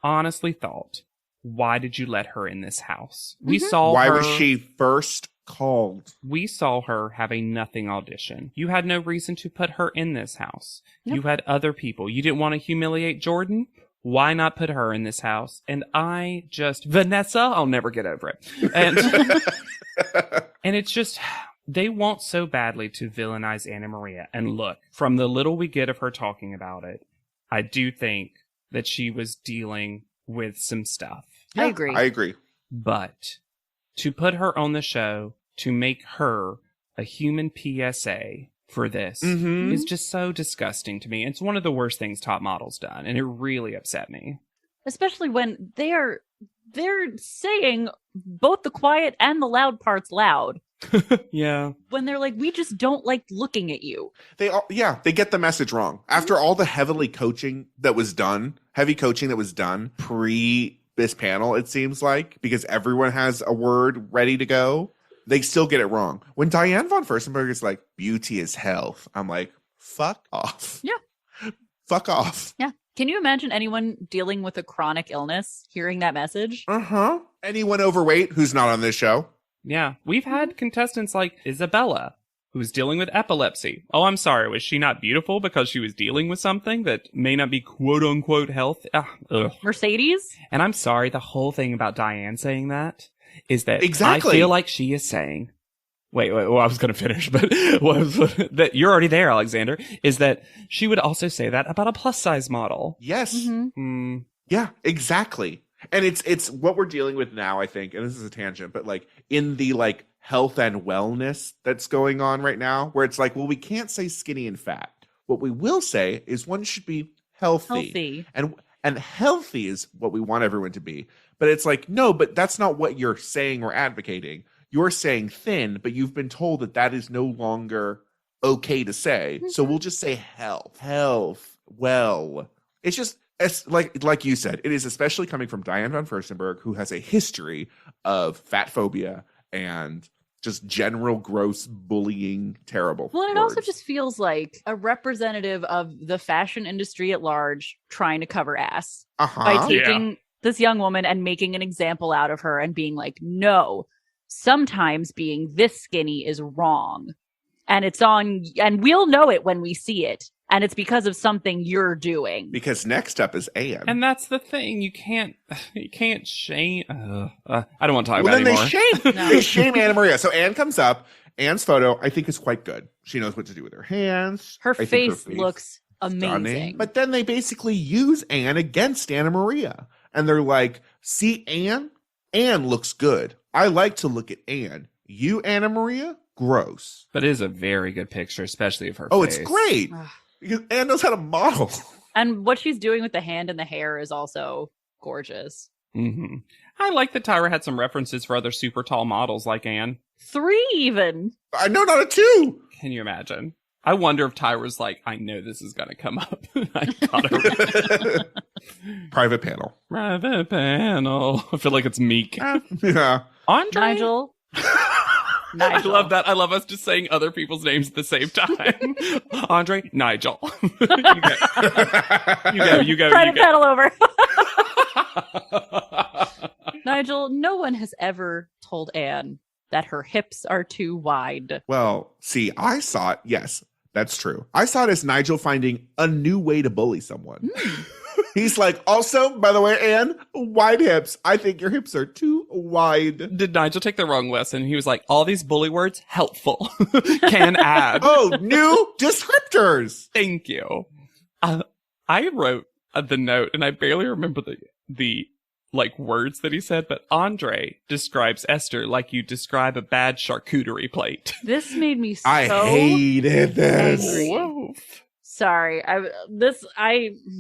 honestly thought, why did you let her in this house? Mm-hmm. We saw why her... was she first called? We saw her have a nothing audition. You had no reason to put her in this house. Nope. You had other people. You didn't want to humiliate Jordan? Why not put her in this house? And Vanessa, I'll never get over it. And, and it's just... They want so badly to villainize Anna Maria. And look, from the little we get of her talking about it, I do think that she was dealing with some stuff. Yeah, I agree. But to put her on the show, to make her a human PSA for this is just so disgusting to me. It's one of the worst things Top Model's done, and it really upset me. Especially when they're saying both the quiet and the loud parts loud. Yeah. When they're like, we just don't like looking at you. They get the message wrong. After all the heavy coaching that was done pre this panel, it seems like, because everyone has a word ready to go, they still get it wrong. When Diane von Furstenberg is like, beauty is health, I'm like, fuck off. Yeah. Fuck off. Yeah. Can you imagine anyone dealing with a chronic illness hearing that message? Uh-huh. Anyone overweight who's not on this show? Yeah, we've had contestants like Isabella, who's dealing with epilepsy. Oh, I'm sorry, was she not beautiful because she was dealing with something that may not be quote-unquote health? Mercedes? And I'm sorry, the whole thing about Diane saying that is that exactly. I feel like she is saying... Wait, well, I was going to finish, but that you're already there, Alexander, is that she would also say that about a plus-size model. Yes. Mm-hmm. Yeah, exactly. And it's what we're dealing with now, I think, and this is a tangent, but like in the like health and wellness that's going on right now, where it's like, well, we can't say skinny and fat. What we will say is one should be healthy. And healthy is what we want everyone to be. But it's like, no, but that's not what you're saying or advocating. You're saying thin, but you've been told that that is no longer okay to say. So we'll just say health, well. It's just... It's like you said, it is especially coming from Diane von Furstenberg, who has a history of fat phobia and just general gross bullying, terrible. Well, and it words. also just feels like a representative of the fashion industry at large trying to cover ass by taking this young woman and making an example out of her and being like, no, sometimes being this skinny is wrong. And it's on, and we'll know it when we see it. And it's because of something you're doing. Because next up is Anne. And that's the thing. You can't shame. I don't want to talk about then it anymore. They shame Anna Maria. So Anne comes up. Anne's photo, I think, is quite good. She knows what to do with her hands. Her face looks amazing. But then they basically use Anne against Anna Maria. And they're like, see, Anne? Anne looks good. I like to look at Anne. You, Anna Maria? Gross. But it is a very good picture, especially of her It's face. great. Because Anne knows how to model. And what she's doing with the hand and the hair is also gorgeous. Mm-hmm. I like that Tyra had some references for other super tall models like Anne. 3 even. I know, not a 2. Can you imagine? I wonder if Tyra's like, I know this is going to come up. I gotta... Private panel. Private panel. I feel like it's Meek. Yeah. Andre? Nigel. I love that. I love us just saying other people's names at the same time. Andre, Nigel. You go. Private panel over. Nigel, no one has ever told Anne that her hips are too wide. Well, see, I saw it. Yes, that's true. I saw it as Nigel finding a new way to bully someone. He's like, also, by the way, Anne, wide hips. I think your hips are too wide. Did Nigel take the wrong lesson? He was like, all these bully words, helpful. Can add. Oh, new descriptors. Thank you. I wrote the note, and I barely remember the like words that he said, but Andre describes Esther like you describe a bad charcuterie plate. This made me so I hated this. angry. Whoa. Sorry,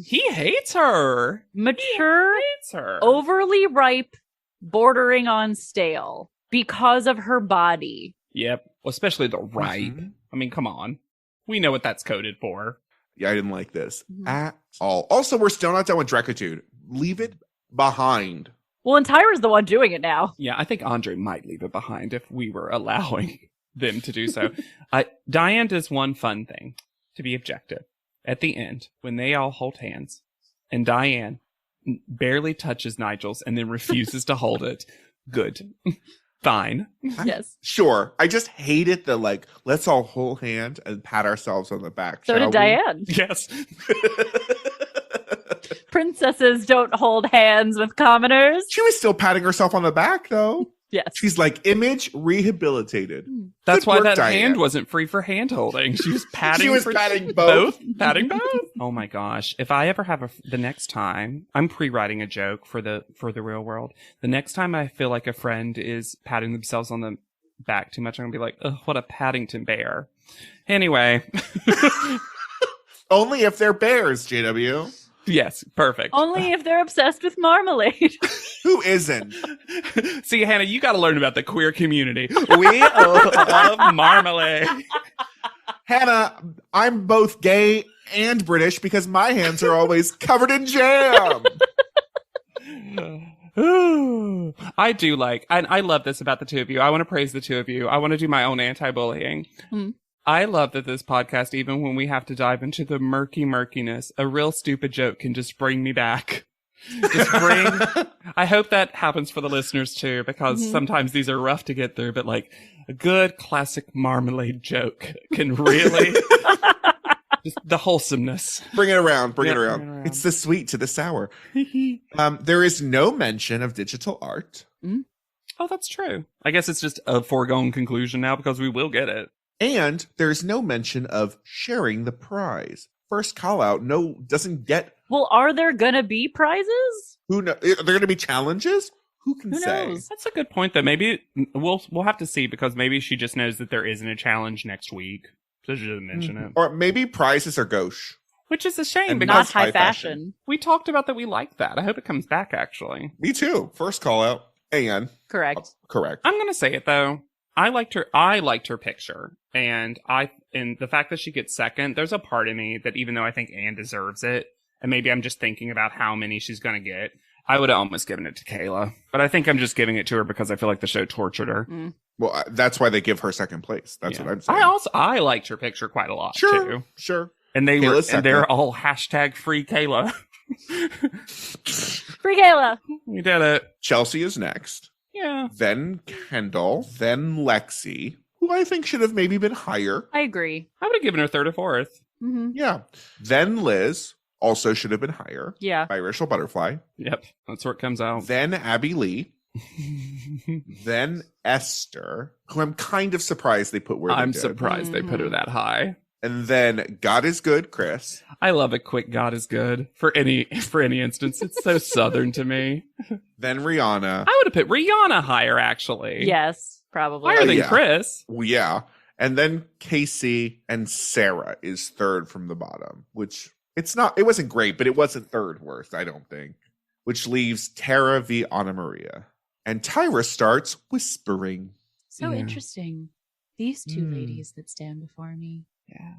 He hates her. Mature, Hates her. overly ripe, bordering on stale because of her body. Yep. Especially the ripe. Mhm. I mean, come on. We know what that's coded for. Yeah, I didn't like this at all. Also, we're still not done with Drecitude. Leave it behind. Well, and Tyra's the one doing it now. Yeah, I think Andre might leave it behind if we were allowing them to do so. Diane does one fun thing, to be objective. At the end, when they all hold hands, and Diane barely touches Nigel's and then refuses to hold it, good. Fine. Yes. Sure. I just hated the like, let's all hold hand and pat ourselves on the back. So shall did we? Diane. Yes. Princesses don't hold hands with commoners. She was still patting herself on the back, though. Yes. She's like, image rehabilitated. That's Good why work, that Diane. hand wasn't free for hand holding. She was patting. She was for patting both. Patting both. Oh my gosh! If I ever have the next time, I'm pre-writing a joke for the real world. The next time I feel like a friend is patting themselves on the back too much, I'm gonna be like, ugh, what a Paddington bear. Anyway. Only if they're bears, JW. Yes, perfect. Only if they're obsessed with marmalade. Who isn't? See, Hannah, you got to learn about the queer community. We love marmalade. Hannah, I'm both gay and British because my hands are always covered in jam. I do like, and I love this about the two of you. I want to praise the two of you. I want to do my own anti-bullying. I love that this podcast, even when we have to dive into the murkiness, a real stupid joke can just bring me back. I hope that happens for the listeners too, because sometimes these are rough to get through, but like a good classic marmalade joke can really, just the wholesomeness. Bring it around. Bring it around. It's the sweet to the sour. There is no mention of digital art. Oh, that's true. I guess it's just a foregone conclusion now because we will get it. And there's no mention of sharing the prize. First call out, doesn't get. Well, are there gonna be prizes? Who knows? Are there going to be challenges? Who can say? knows? That's a good point, though. Maybe we'll have to see, because maybe she just knows that there isn't a challenge next week, so she doesn't mention it. Or maybe prizes are gauche. Which is a shame, And because Not high fashion. we talked about that we like that. I hope it comes back, actually. Me too. First call out. And Correct. correct. I'm gonna say it though. I liked her picture, and the fact that she gets second, there's a part of me that, even though I think Anne deserves it, and maybe I'm just thinking about how many she's gonna get, I would have almost given it to Kayla. But I think I'm just giving it to her because I feel like the show tortured her. Well, that's why they give her second place. That's what I'm saying. I liked her picture quite a lot too. Sure. And Kayla's they're all hashtag free Kayla. Free Kayla. We did it. Chelsea is next. Yeah. Then Kendall. Then Lexi, who I think should have maybe been higher. I agree. I would have given her third or fourth. Yeah. Then Liz also should have been higher. Yeah. Biracial butterfly. Yep. That's where it comes out. Then Abby Lee. Then Esther, who I'm kind of surprised they put where they I'm did. surprised they put her that high. And then God is Good, Chris. I love a quick God is good for any instance. It's so Southern to me. Then Rihanna. I would have put Rihanna higher, actually. Yes, probably. Higher than yeah. Chris. Well, yeah. And then Casey and Sarah is third from the bottom, which it wasn't great, but it wasn't third worst, I don't think. Which leaves Tara v. Anna Maria. And Tyra starts whispering. So interesting. These two ladies that stand before me. Yeah.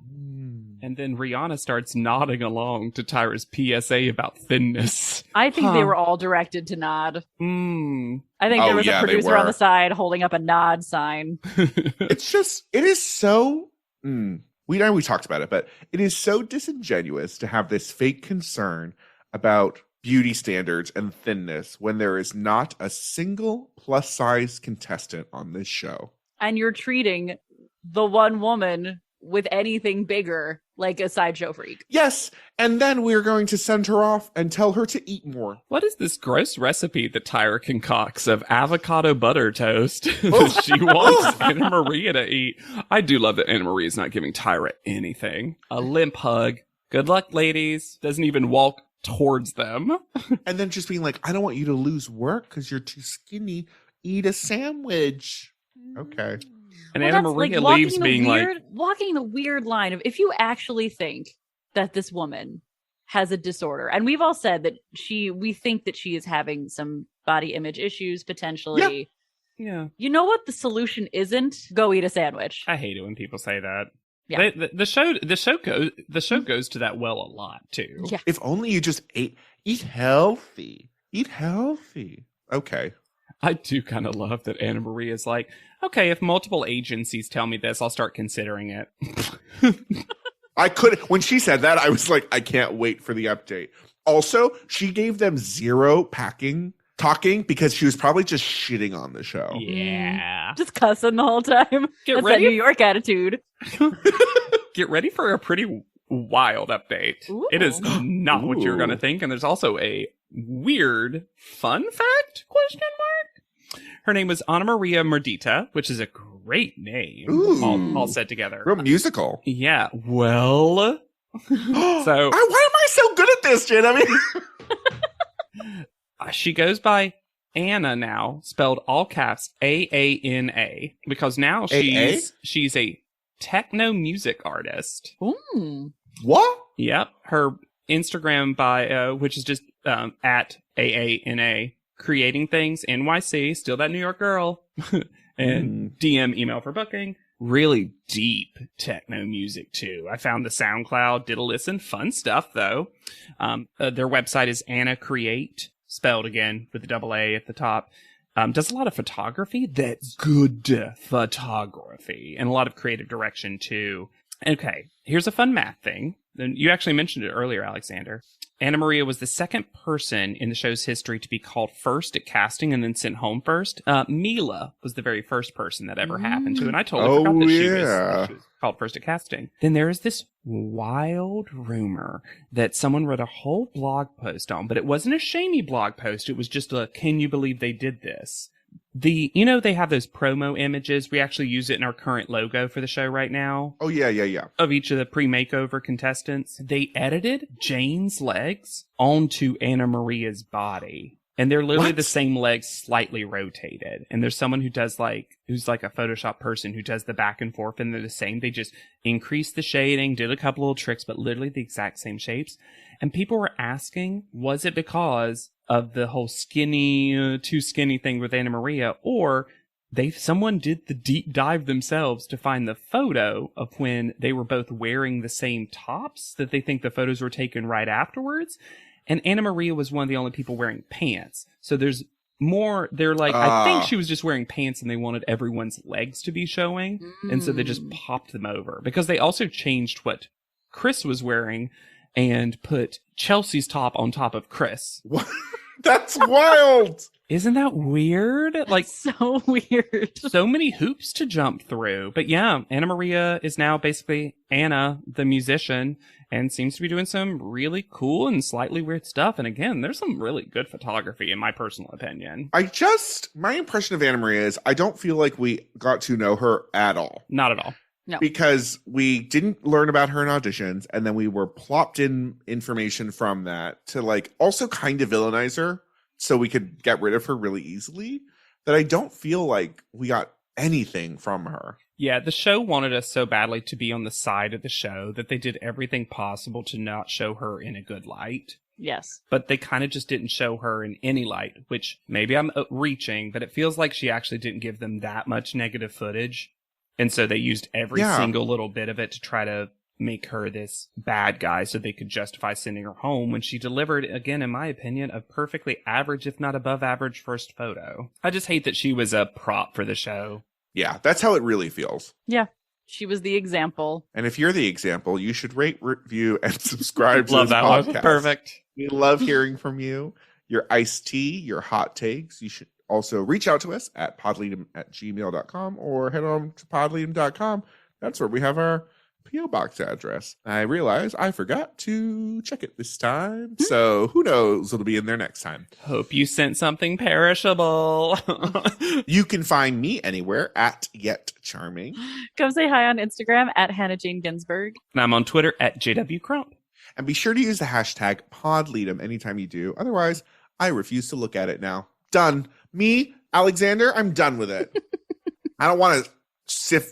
And then Rihanna starts nodding along to Tyra's PSA about thinness. I think they were all directed to nod. I think there was a producer on the side holding up a nod sign. It is so... We talked about it, but it is so disingenuous to have this fake concern about beauty standards and thinness when there is not a single plus-size contestant on this show. And you're treating the one woman with anything bigger like a sideshow freak. Yes, and then we're going to send her off and tell her to eat more. What is this gross recipe that Tyra concocts of avocado butter toast that she wants Anna Maria to eat? I do love that Anna Maria is not giving Tyra anything. A limp hug. Good luck, ladies. Doesn't even walk towards them. And then just being like, I don't want you to lose work because you're too skinny. Eat a sandwich. Okay. And Anna Maria leaves being walking the weird line of, if you actually think that this woman has a disorder, and we've all said that we think that she is having some body image issues potentially. Yeah. You know what the solution isn't? Go eat a sandwich. I hate it when people say that. Yeah. The show goes to that well a lot too. Yeah. If only you just eat healthy. Eat healthy. Okay. I do kind of love that Anna Maria is like, okay, if multiple agencies tell me this, I'll start considering it. When she said that, I was like, I can't wait for the update. Also, she gave them zero talking because she was probably just shitting on the show. Yeah. Just cussing the whole time. That's that New York attitude. Get ready for a pretty wild update. Ooh. It is not what you're going to think. And there's also a weird fun fact, question mark. Her name was Anna Maria Merdita, which is a great name. All set together. Real musical. Yeah. Well, so why am I so good at this, Jen? I mean, she goes by Anna now, spelled all caps AANA, because now she's a techno music artist. Ooh. What? Yep. Her Instagram bio, which is just at AANA, creating things, NYC, still that New York girl, and DM email for booking. Really deep techno music too. I found the SoundCloud, did a listen, fun stuff though. Their website is Anna Create, spelled again with the double A at the top. Does a lot of photography, that's good photography, and a lot of creative direction too. Okay, here's a fun math thing. You actually mentioned it earlier, Alexander. Anna Maria was the second person in the show's history to be called first at casting and then sent home first. Mila was the very first person that ever happened to, and I totally forgot that she was called first at casting. Then there is this wild rumor that someone wrote a whole blog post on, but it wasn't a shamey blog post. It was just a, can you believe they did this? They have those promo images. We actually use it in our current logo for the show right now. Oh, yeah. Of each of the pre-makeover contestants. They edited Jane's legs onto Anna Maria's body. And they're literally the same legs slightly rotated. And there's someone who's like a Photoshop person who does the back and forth, and they're the same. They just increased the shading, did a couple little tricks, but literally the exact same shapes. And people were asking, was it because of the whole too skinny thing with Anna Maria, or someone did the deep dive themselves to find the photo of when they were both wearing the same tops, that they think the photos were taken right afterwards. And Anna Maria was one of the only people wearing pants. So there's more, they're like, I think she was just wearing pants and they wanted everyone's legs to be showing. And so they just popped them over, because they also changed what Chris was wearing and put Chelsea's top on top of Chris. What? That's wild. Isn't that weird? Like, so weird. So many hoops to jump through. But yeah, Anna Maria is now basically Anna, the musician, and seems to be doing some really cool and slightly weird stuff. And again, there's some really good photography, in my personal opinion. My impression of Anna Maria is I don't feel like we got to know her at all. Not at all. No. Because we didn't learn about her in auditions, and then we were plopped in information from that to like also kind of villainize her so we could get rid of her really easily, that I don't feel like we got anything from her. Yeah, the show wanted us so badly to be on the side of the show that they did everything possible to not show her in a good light. Yes. But they kind of just didn't show her in any light, which maybe I'm reaching, but it feels like she actually didn't give them that much negative footage. And so they used every single little bit of it to try to make her this bad guy so they could justify sending her home when she delivered, again, in my opinion, a perfectly average, if not above average, first photo. I just hate that she was a prop for the show. Yeah, that's how it really feels. Yeah. She was the example. And if you're the example, you should rate, review, and subscribe to Love this that podcast. one. Perfect. We love hearing from you, your iced tea, your hot takes. You should also reach out to us at podleadum@gmail.com or head on to podleadum.com. That's where we have our P.O. Box address. I realize I forgot to check it this time, so who knows what'll be in there next time. Hope you sent something perishable. You can find me anywhere at Yet Charming. Come say hi on Instagram at Hannah Jane Ginsburg. And I'm on Twitter at JW Crump. And be sure to use the hashtag PodLeadum anytime you do. Otherwise, I refuse to look at it now. Done. Me, Alexander, I'm done with it. I don't want to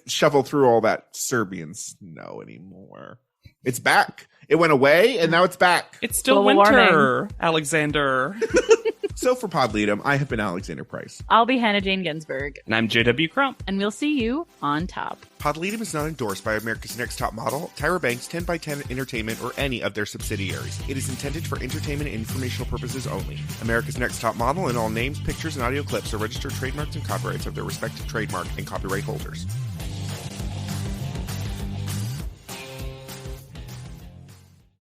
shovel through all that Serbian snow anymore. It's back. It went away, and now it's back. It's still Global winter, warming. Alexander. So for PodLeadum, I have been Alexander Price. I'll be Hannah Jane Ginsburg. And I'm JW Crump. And we'll see you on top. PodLeadum is not endorsed by America's Next Top Model, Tyra Banks, 10x10 Entertainment, or any of their subsidiaries. It is intended for entertainment and informational purposes only. America's Next Top Model and all names, pictures, and audio clips are registered trademarks and copyrights of their respective trademark and copyright holders.